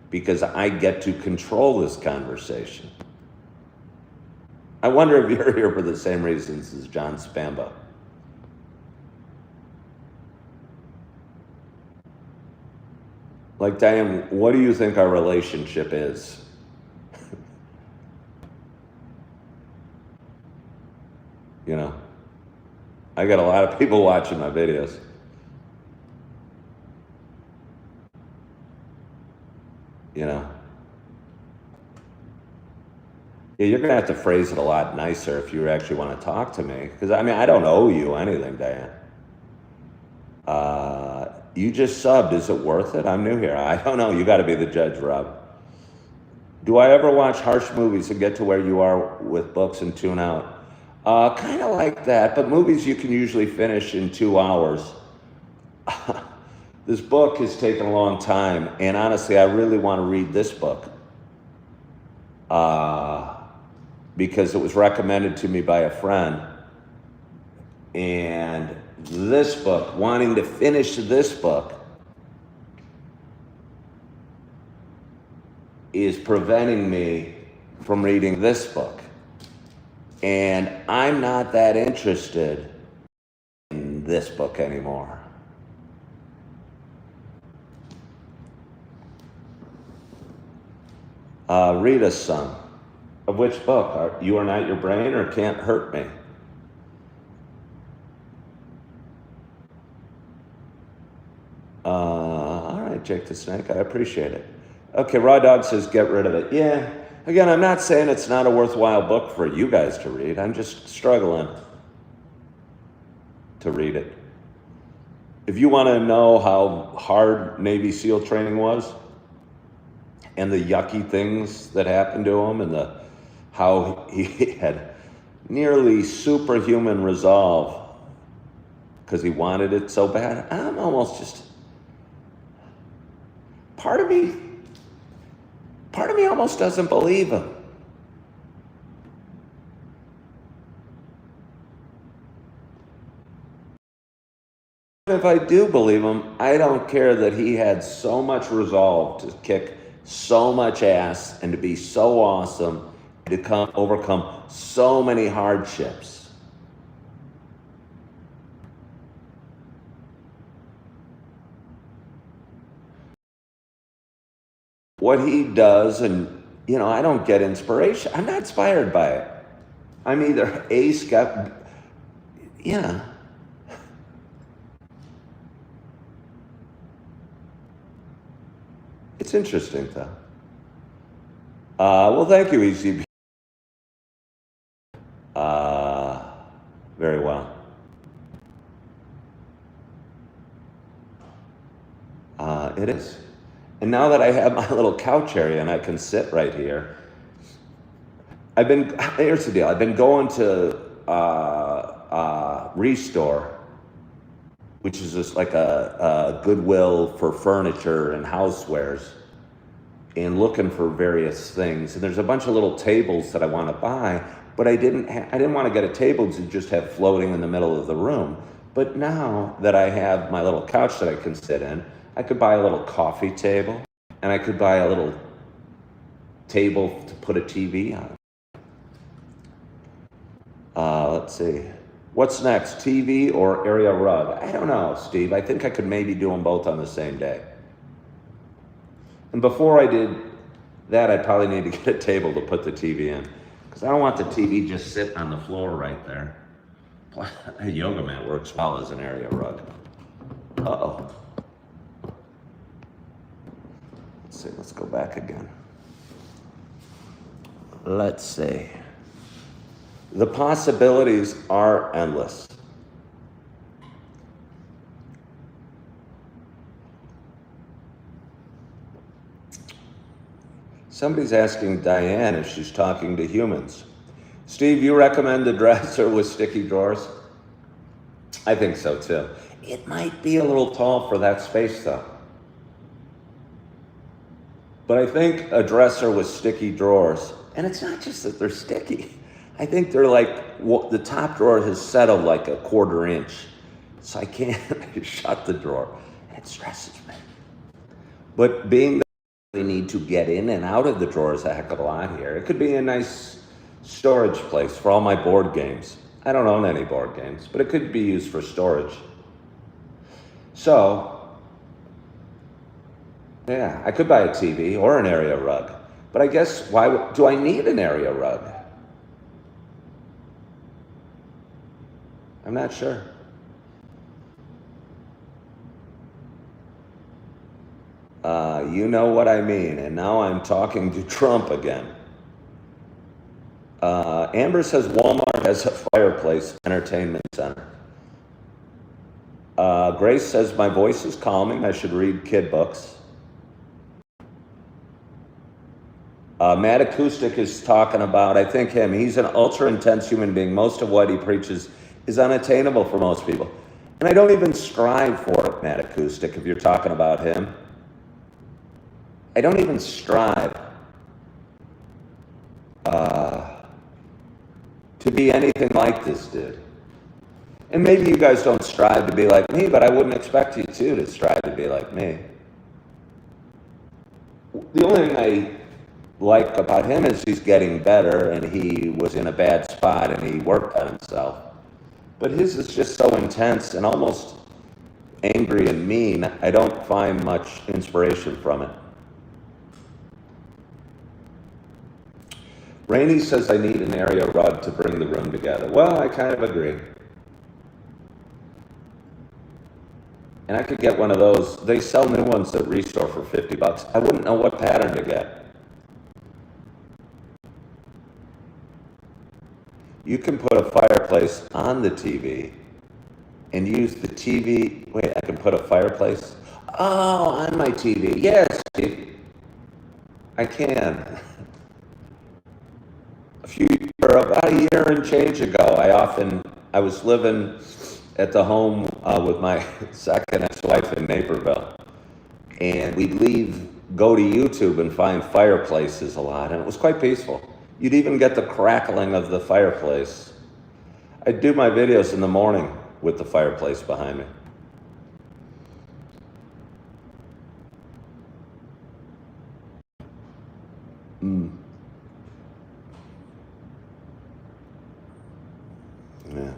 because I get to control this conversation. I wonder if you're here for the same reasons as John Spamba. Like, Diane, what do you think our relationship is? You know, I got a lot of people watching my videos. You know, yeah, you're gonna have to phrase it a lot nicer if you actually want to talk to me. Because I mean, I don't owe you anything, Diane. You just subbed. Is it worth it? I'm new here. I don't know. You got to be the judge, Rob. Do I ever watch harsh movies and get to where you are with books and tune out? Kind of like that, but movies you can usually finish in 2 hours. This book has taken a long time, and honestly, I really want to read this book. because it was recommended to me by a friend. And this book, wanting to finish this book, is preventing me from reading this book. And I'm not that interested in this book anymore. Read us some. Of which book? You Are Not Your Brain or Can't Hurt Me? All right, Jake the Snake, I appreciate it. Okay, Raw Dog says get rid of it. Yeah, again, I'm not saying it's not a worthwhile book for you guys to read. I'm just struggling to read it. If you want to know how hard Navy SEAL training was and the yucky things that happened to him and how he had nearly superhuman resolve because he wanted it so bad, I'm almost just... Part of me almost doesn't believe him. If I do believe him, I don't care that he had so much resolve to kick so much ass and to be so awesome and to overcome so many hardships. What he does, and I don't get inspiration. I'm not inspired by it. I'm either a skeptic, It's interesting, though. Well, thank you, ECB. Very well. It is. And now that I have my little couch area and I can sit right here, here's the deal. I've been going to Restore, which is just like a Goodwill for furniture and housewares, and looking for various things. And there's a bunch of little tables that I want to buy, but I didn't want to get a table to just have floating in the middle of the room. But now that I have my little couch that I can sit in, I could buy a little coffee table, and I could buy a little table to put a TV on. Let's see. What's next, TV or area rug? I don't know, Steve. I think I could maybe do them both on the same day. And before I did that, I'd probably need to get a table to put the TV in, because I don't want the TV just sitting on the floor right there. A yoga mat works well as an area rug. Uh-oh. Let's see, let's go back again. Let's see. The possibilities are endless. Somebody's asking Diane if she's talking to humans. Steve, you recommend a dresser with sticky drawers? I think so too. It might be a little tall for that space though. But I think a dresser with sticky drawers, and it's not just that they're sticky. I think they're like, the top drawer has settled like a 1/4 inch. So I can't shut the drawer. And it stresses me. But being that I need to get in and out of the drawers a heck of a lot here, it could be a nice storage place for all my board games. I don't own any board games, but it could be used for storage. So, yeah, I could buy a TV or an area rug. But I guess, why do I need an area rug? I'm not sure. You know what I mean, and now I'm talking to Trump again. Amber says Walmart has a fireplace entertainment center. Grace says my voice is calming. I should read kid books. Matt Acoustic is talking about, I think him, he's an ultra intense human being. Most of what he preaches is unattainable for most people. And I don't even strive for it, Matt Acoustic, if you're talking about him. I don't even strive. to be anything like this dude. And maybe you guys don't strive to be like me, but I wouldn't expect you to strive to be like me. The only thing I like about him is he's getting better, and he was in a bad spot and he worked on himself. But his is just so intense and almost angry and mean, I don't find much inspiration from it. Rainey says I need an area rug to bring the room together. Well, I kind of agree. And I could get one of those. They sell new ones at Restore for $50. I wouldn't know what pattern to get. You can put a fireplace on the TV and use the TV. Wait, I can put a fireplace? Oh, on my TV. Yes, I can. About a year and change ago, I was living at the home with my second ex-wife in Naperville. And we'd go to YouTube and find fireplaces a lot, and it was quite peaceful. You'd even get the crackling of the fireplace. I'd do my videos in the morning with the fireplace behind me. Yeah.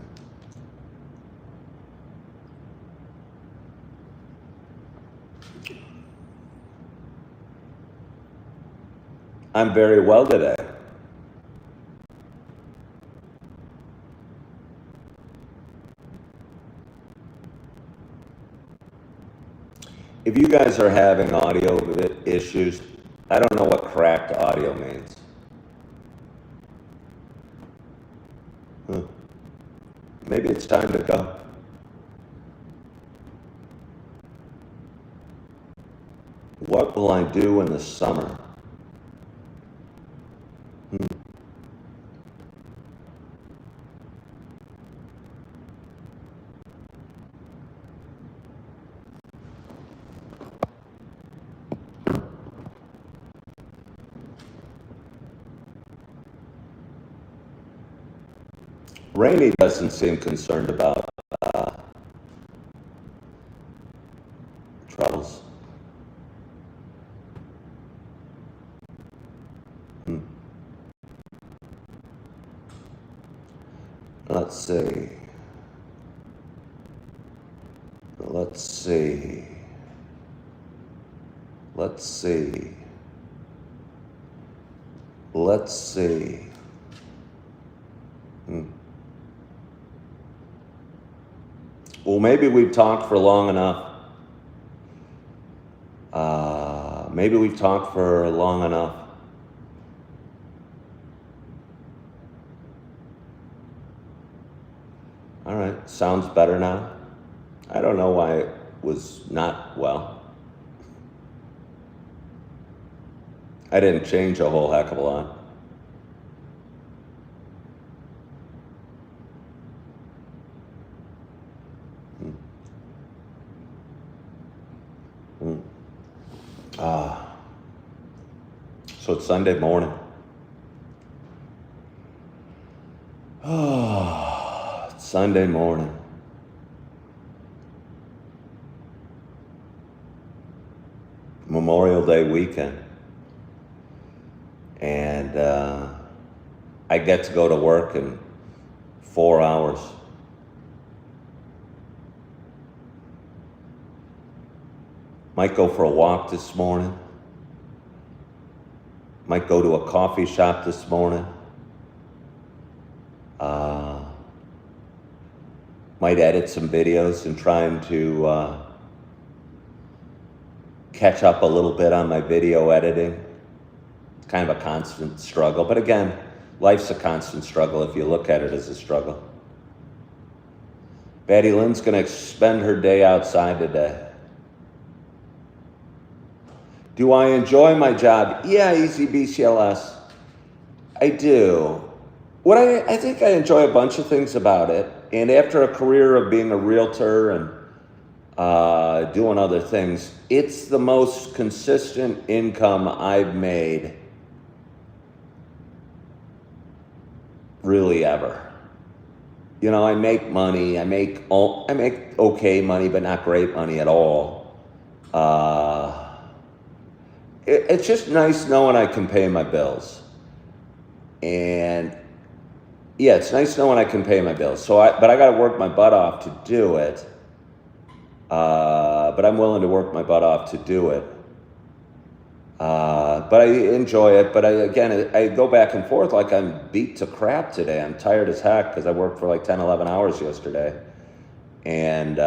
I'm very well today. If you guys are having audio issues, I don't know what cracked audio means. Maybe it's time to go. What will I do in the summer? Rainey doesn't seem concerned about troubles. Let's see. Let's see. Let's see. Let's see. Well, maybe we've talked for long enough. Maybe we've talked for long enough. All right, sounds better now. I don't know why it was not well. I didn't change a whole heck of a lot. So it's Sunday morning. It's Sunday morning. Memorial Day weekend. And I get to go to work in 4 hours. Might go for a walk this morning. Might go to a coffee shop this morning. Might edit some videos and trying to catch up a little bit on my video editing. It's kind of a constant struggle. But again, life's a constant struggle if you look at it as a struggle. Betty Lynn's going to spend her day outside today. Do I enjoy my job? Yeah, easy BCLS. I do. I think I enjoy a bunch of things about it. And after a career of being a realtor and doing other things, it's the most consistent income I've made really ever. You know, I make money. I make okay money, but not great money at all. It's just nice knowing I can pay my bills. And yeah, it's nice knowing I can pay my bills. But I got to work my butt off to do it. But I'm willing to work my butt off to do it. But I enjoy it. But I go back and forth like I'm beat to crap today. I'm tired as heck because I worked for like 10, 11 hours yesterday. And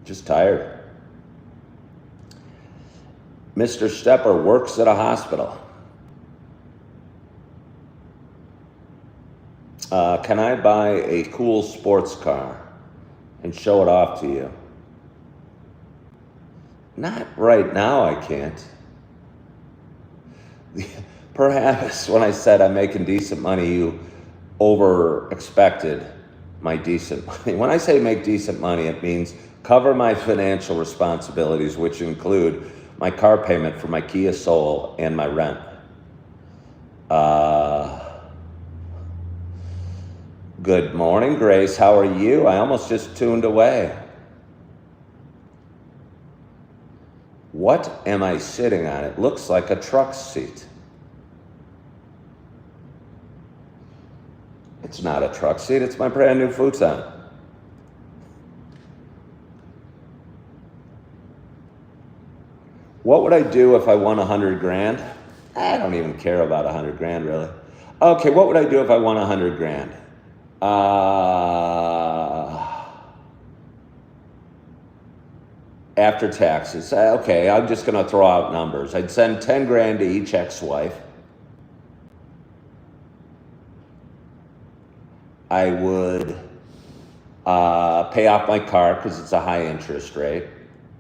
just tired. Mr. Stepper works at a hospital. Can I buy a cool sports car and show it off to you? Not right now, I can't. Perhaps when I said I'm making decent money, you over-expected my decent money. When I say make decent money, it means cover my financial responsibilities, which include my car payment for my Kia Soul and my rent. Good morning, Grace. How are you? I almost just tuned away. What am I sitting on? It looks like a truck seat. It's not a truck seat. It's my brand new futon. What would I do if I won 100 grand? I don't even care about 100 grand, really. Okay, what would I do if I won 100 grand? After taxes. Okay, I'm just going to throw out numbers. I'd send 10 grand to each ex-wife. I would pay off my car because it's a high interest rate.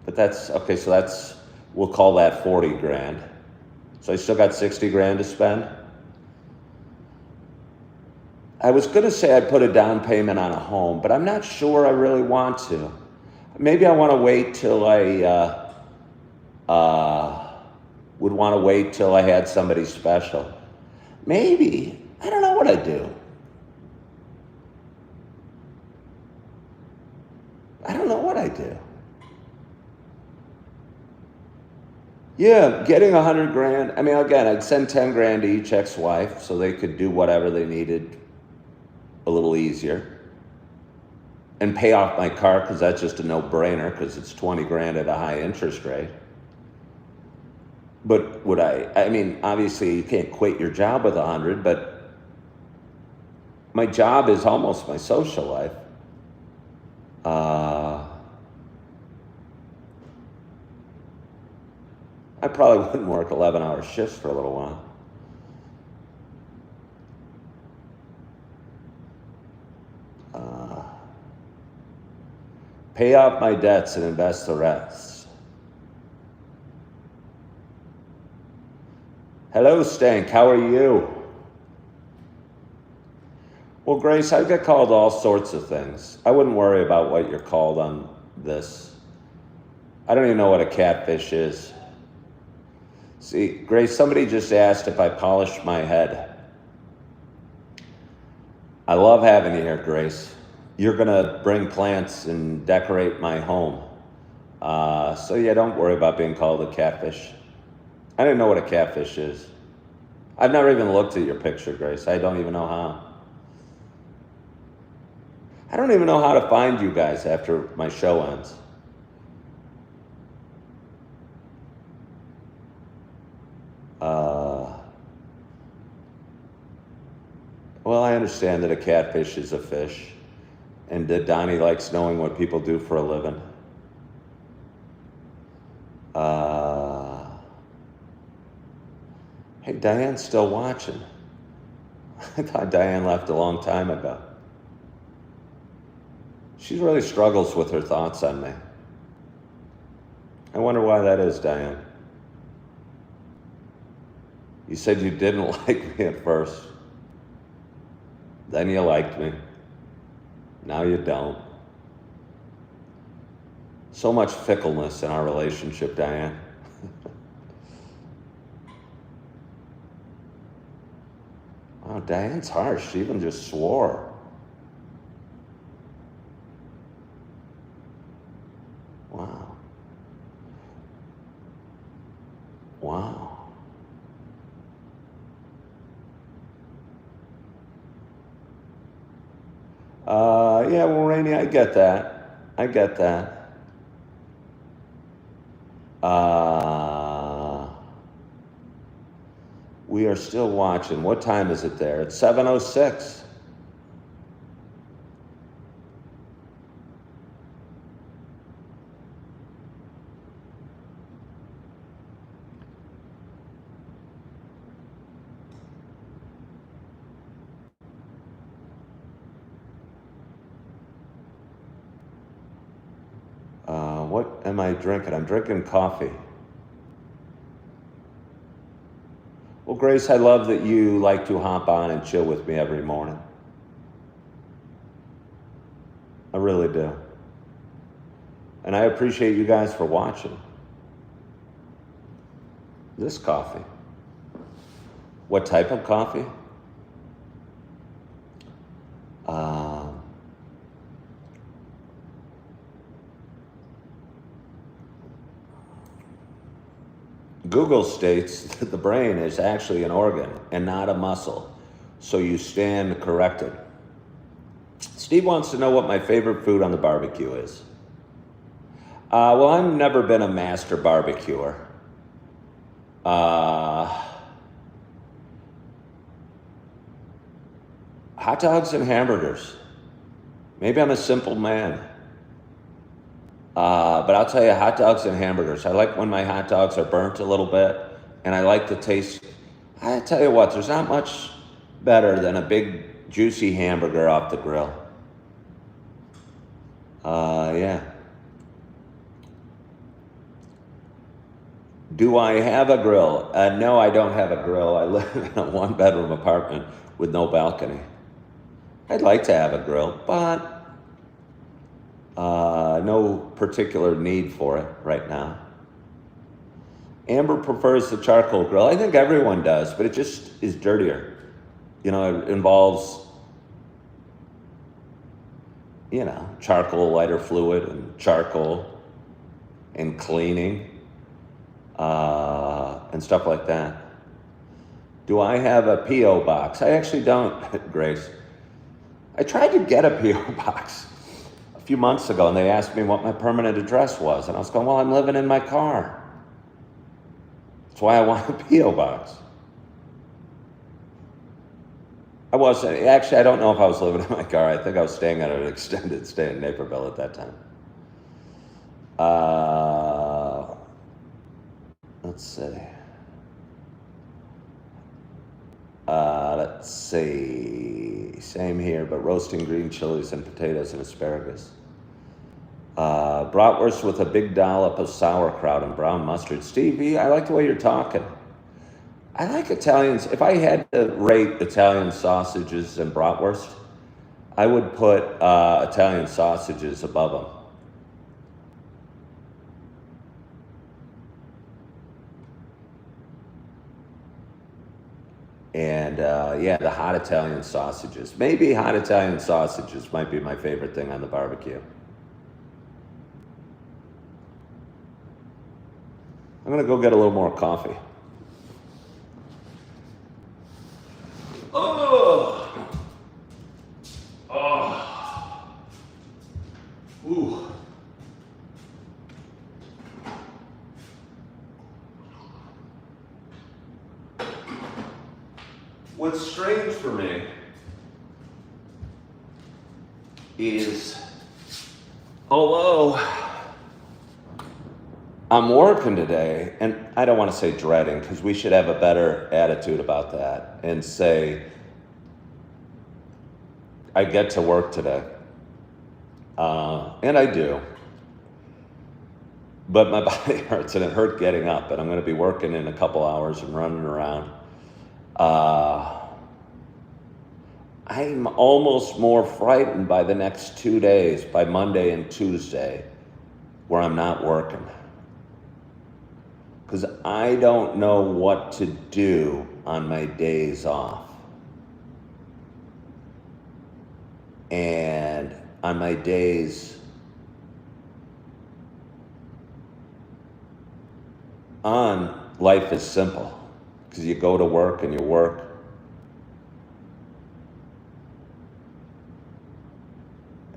But that's, okay, so that's, we'll call that 40 grand. So I still got 60 grand to spend. I was going to say I'd put a down payment on a home, but I'm not sure I really want to. Maybe I want to wait till I would want to wait till I had somebody special. Maybe. I don't know what I'd do. I don't know what I'd do. Yeah, getting 100 grand. I mean, again, I'd send 10 grand to each ex-wife so they could do whatever they needed a little easier. And pay off my car because that's just a no-brainer because it's 20 grand at a high interest rate. But would I mean, obviously you can't quit your job with 100, but my job is almost my social life. I probably wouldn't work 11-hour shifts for a little while. Pay off my debts and invest the rest. Hello, Stank. How are you? Well, Grace, I get called all sorts of things. I wouldn't worry about what you're called on this. I don't even know what a catfish is. See, Grace, somebody just asked if I polished my head. I love having you here, Grace. You're going to bring plants and decorate my home. So yeah, don't worry about being called a catfish. I didn't know what a catfish is. I've never even looked at your picture, Grace. I don't even know how. I don't even know how to find you guys after my show ends. Well, I understand that a catfish is a fish, and that Donnie likes knowing what people do for a living. Hey, Diane's still watching. I thought Diane left a long time ago. She really struggles with her thoughts on me. I wonder why that is, Diane. You said you didn't like me at first. Then you liked me. Now you don't. So much fickleness in our relationship, Diane. Oh, Diane's harsh. She even just swore. Wow. Wow. Yeah, well, Rainey, I get that. I get that. We are still watching. What time is it there? It's 7:06. What am I drinking? I'm drinking coffee. Well, Grace, I love that you like to hop on and chill with me every morning. I really do. And I appreciate you guys for watching. This coffee. What type of coffee? Google states that the brain is actually an organ and not a muscle, so you stand corrected. Steve wants to know what my favorite food on the barbecue is. Well, I've never been a master barbecuer. Hot dogs and hamburgers. Maybe I'm a simple man. But I'll tell you, hot dogs and hamburgers. I like when my hot dogs are burnt a little bit, and I like the taste. I tell you what, there's not much better than a big, juicy hamburger off the grill. Yeah. Do I have a grill? No, I don't have a grill. I live in a one-bedroom apartment with no balcony. I'd like to have a grill, but no particular need for it right now. Amber prefers the charcoal grill. I think everyone does, but it just is dirtier. You know, it involves, you know, charcoal, lighter fluid, and charcoal, and cleaning, and stuff like that. Do I have a P.O. box? I actually don't, Grace. I tried to get a P.O. box a few months ago, and they asked me what my permanent address was, and I was going, well, I'm living in my car. That's why I want a P.O. box. I wasn't, actually, I don't know if I was living in my car. I think I was staying at an extended stay in Naperville at that time. Let's see. Let's see. Same here, but roasting green chilies and potatoes and asparagus. Bratwurst with a big dollop of sauerkraut and brown mustard. Stevie, I like the way you're talking. I like Italians. If I had to rate Italian sausages and bratwurst, I would put Italian sausages above them. And yeah, the hot Italian sausages. Maybe hot Italian sausages might be my favorite thing on the barbecue. I'm gonna go get a little more coffee. Oh! Oh! Ooh. What's strange for me is, although I'm working today, and I don't want to say dreading, because we should have a better attitude about that and say, I get to work today. And I do. But my body hurts, and it hurt getting up, and I'm going to be working in a couple hours and running around. I'm almost more frightened by the next 2 days, by Monday and Tuesday, where I'm not working. Because I don't know what to do on my days off. And on my days on, life is simple because you go to work and you work.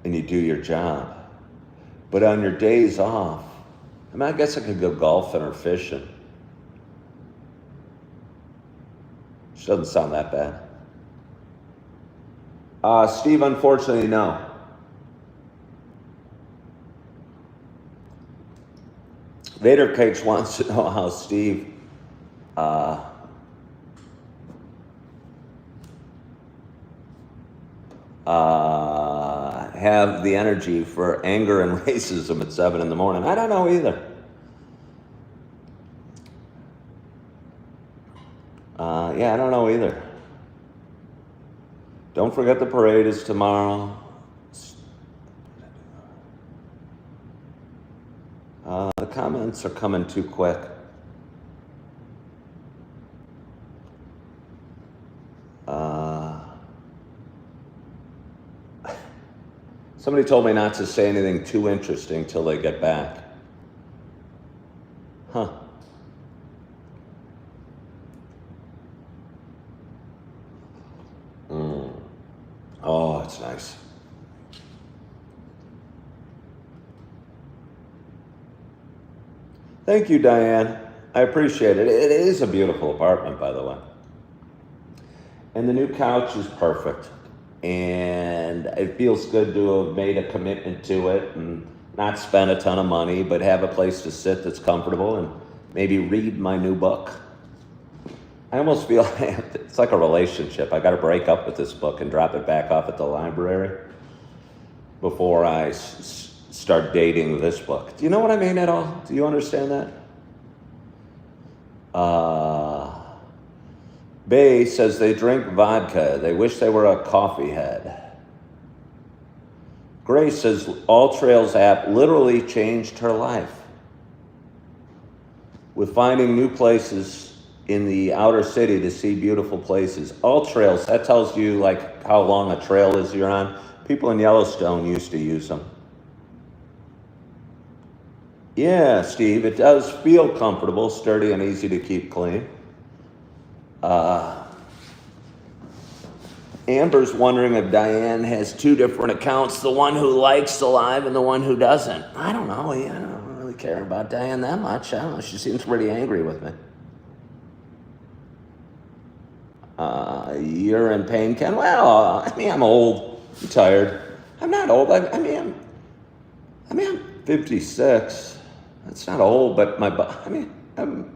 And you do your job. But on your days off, I mean, I guess I could go golfing or fishing. Which doesn't sound that bad. Steve, unfortunately, no. Vader Cakes wants to know how Steve have the energy for anger and racism at 7 in the morning. I don't know either. Yeah, I don't know either. Don't forget the parade is tomorrow. The comments are coming too quick. Somebody told me not to say anything too interesting till they get back. Huh. Oh, it's nice. Thank you, Diane. I appreciate it. It is a beautiful apartment, by the way. And the new couch is perfect. And it feels good to have made a commitment to it and not spend a ton of money, but have a place to sit that's comfortable and maybe read my new book. I almost feel it's like a relationship. I got to break up with this book and drop it back off at the library before I start dating this book. Do you know what I mean at all? Do you understand that? Bay says they drink vodka. They wish they were a coffee head. Grace says All Trails app literally changed her life. With finding new places in the outer city to see beautiful places. All Trails, that tells you like how long a trail is you're on. People in Yellowstone used to use them. Yeah, Steve, it does feel comfortable, sturdy, and easy to keep clean. Amber's wondering if Diane has two different accounts, the one who likes the live and the one who doesn't. I don't know. I don't really care about Diane that much. I don't know. She seems pretty angry with me. You're in pain, Ken? Well, I mean, I'm old. I'm tired. I'm not old. I'm 56. That's not old, but I'm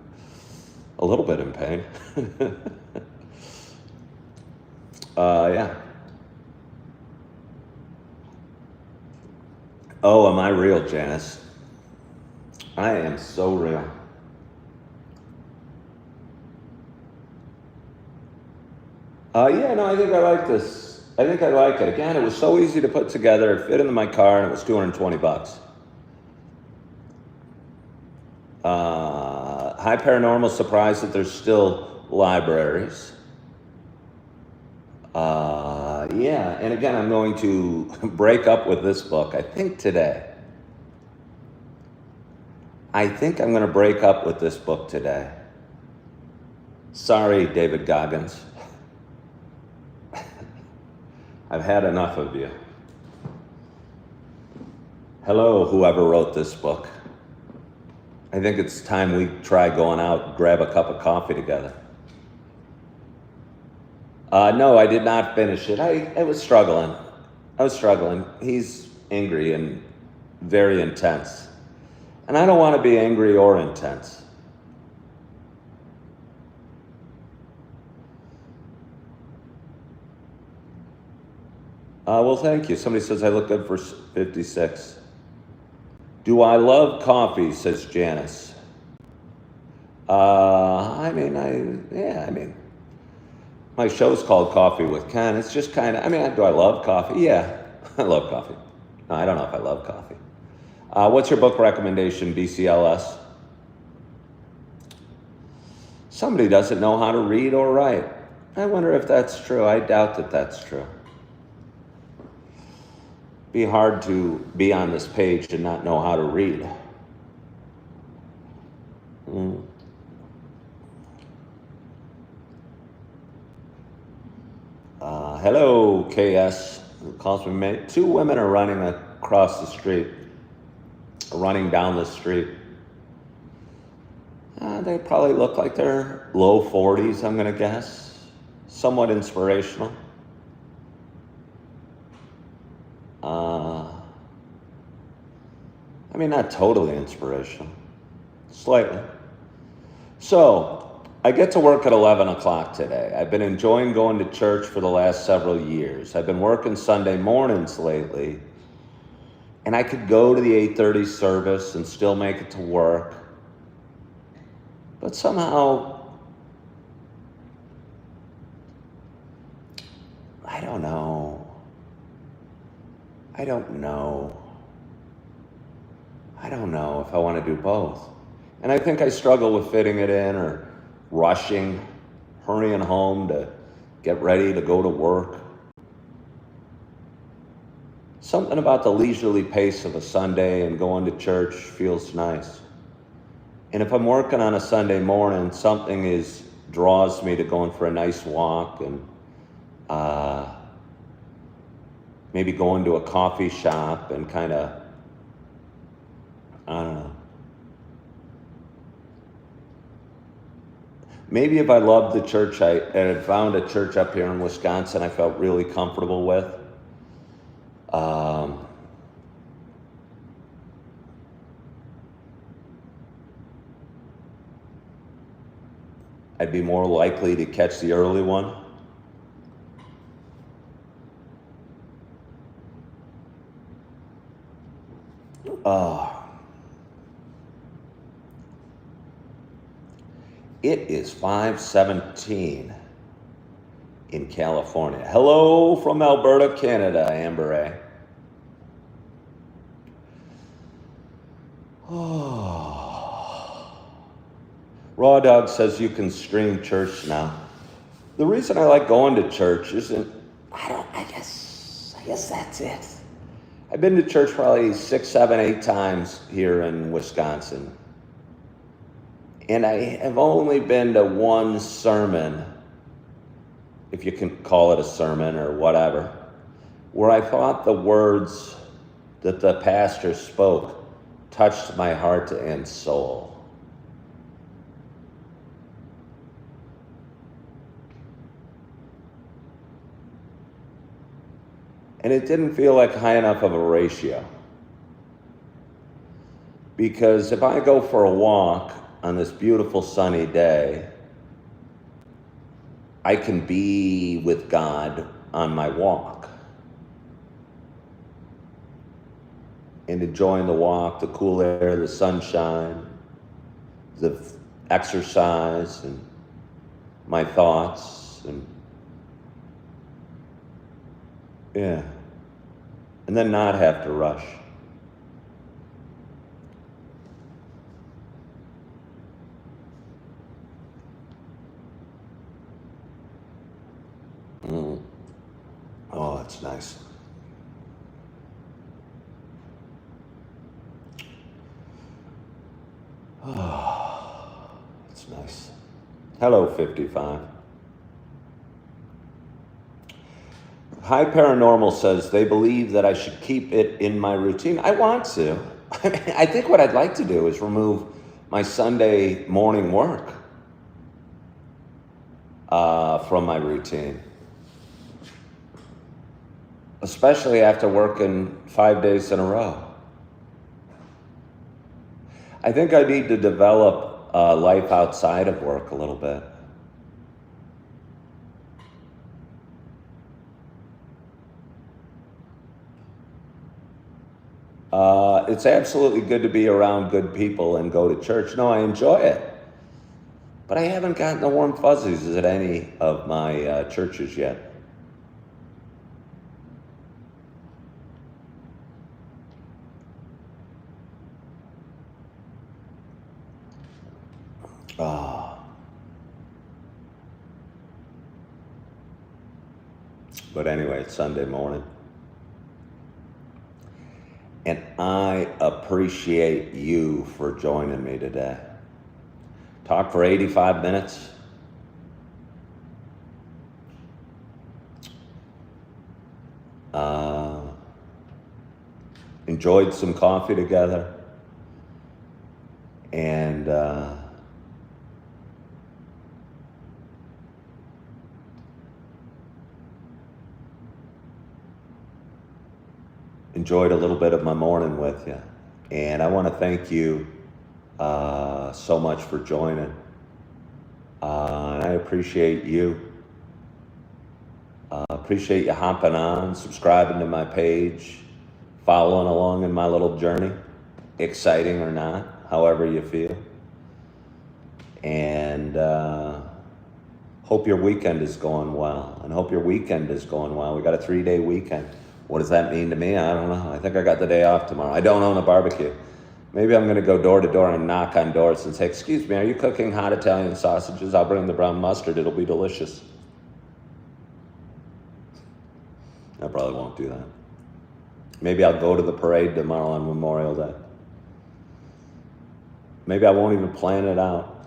a little bit in pain. Yeah. Oh, am I real, Janice? I am so real. Yeah, no, I think I like this. I think I like it. Again, it was so easy to put together. It fit into my car, and it was $220. Hi, Paranormal. Surprised that there's still libraries. Yeah, and again, I'm going to break up with this book, I think today. I think I'm going to break up with this book today. Sorry, David Goggins. I've had enough of you. Hello, whoever wrote this book. I think it's time we try going out and grab a cup of coffee together. No, I did not finish it. I was struggling. He's angry and very intense. And I don't want to be angry or intense. Well, thank you. Somebody says I look good for 56. Do I love coffee, says Janice. My show's called Coffee with Ken. It's just kind of, do I love coffee? Yeah, I love coffee. No, I don't know if I love coffee. What's your book recommendation, BCLS? Somebody doesn't know how to read or write. I wonder if that's true. I doubt that that's true. Be hard to be on this page and not know how to read. Hello, KS. Who calls me mate. 2 women are running across the street, running down the street. They probably look like they're low 40s, I'm going to guess. Somewhat inspirational. I mean, not totally inspirational. Slightly. So, I get to work at 11 o'clock today. I've been enjoying going to church for the last several years. I've been working Sunday mornings lately, and I could go to the 8:30 service and still make it to work. But somehow, I don't know. I don't know if I want to do both. And I think I struggle with fitting it in or rushing, hurrying home to get ready to go to work. Something about the leisurely pace of a Sunday and going to church feels nice. And if I'm working on a Sunday morning, something draws me to going for a nice walk and maybe going to a coffee shop and kind of, I don't know. Maybe if I loved the church, I had found a church up here in Wisconsin I felt really comfortable with. I'd be more likely to catch the early one. It is 5:17 in California. Hello from Alberta, Canada, Amber A. Raw Dog says you can stream church now. The reason I like going to church isn't, I guess that's it. I've been to church probably 6, 7, 8 times here in Wisconsin. And I have only been to one sermon, if you can call it a sermon or whatever, where I thought the words that the pastor spoke touched my heart and soul. And it didn't feel like high enough of a ratio. Because if I go for a walk on this beautiful sunny day, I can be with God on my walk. And enjoying the walk, the cool air, the sunshine, the exercise, and my thoughts, and yeah. And then not have to rush. Oh, that's nice. Oh, that's nice. Hello, 55. High Paranormal says they believe that I should keep it in my routine. I want to. I mean, I think what I'd like to do is remove my Sunday morning work from my routine. Especially after working 5 days in a row. I think I need to develop a life outside of work a little bit. It's absolutely good to be around good people and go to church. No, I enjoy it. But I haven't gotten the warm fuzzies at any of my churches yet. But anyway, it's Sunday morning. And I appreciate you for joining me today. Talk for 85 minutes. Enjoyed some coffee together. And enjoyed a little bit of my morning with you. And I want to thank you so much for joining. And I appreciate you. Appreciate you hopping on, subscribing to my page, following along in my little journey, exciting or not, however you feel. And hope your weekend is going well. And hope your weekend is going well. We got a 3-day weekend. What does that mean to me? I don't know. I think I got the day off tomorrow. I don't own a barbecue. Maybe I'm going to go door to door and knock on doors and say, excuse me, are you cooking hot Italian sausages? I'll bring the brown mustard. It'll be delicious. I probably won't do that. Maybe I'll go to the parade tomorrow on Memorial Day. Maybe I won't even plan it out.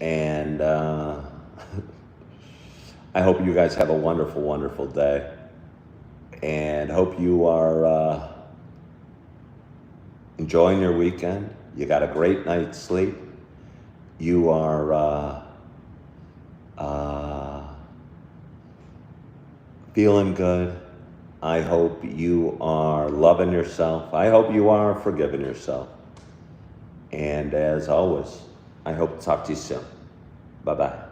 And I hope you guys have a wonderful, wonderful day. And hope you are enjoying your weekend. You got a great night's sleep. You are feeling good. I hope you are loving yourself. I hope you are forgiving yourself. And as always, I hope to talk to you soon. Bye-bye.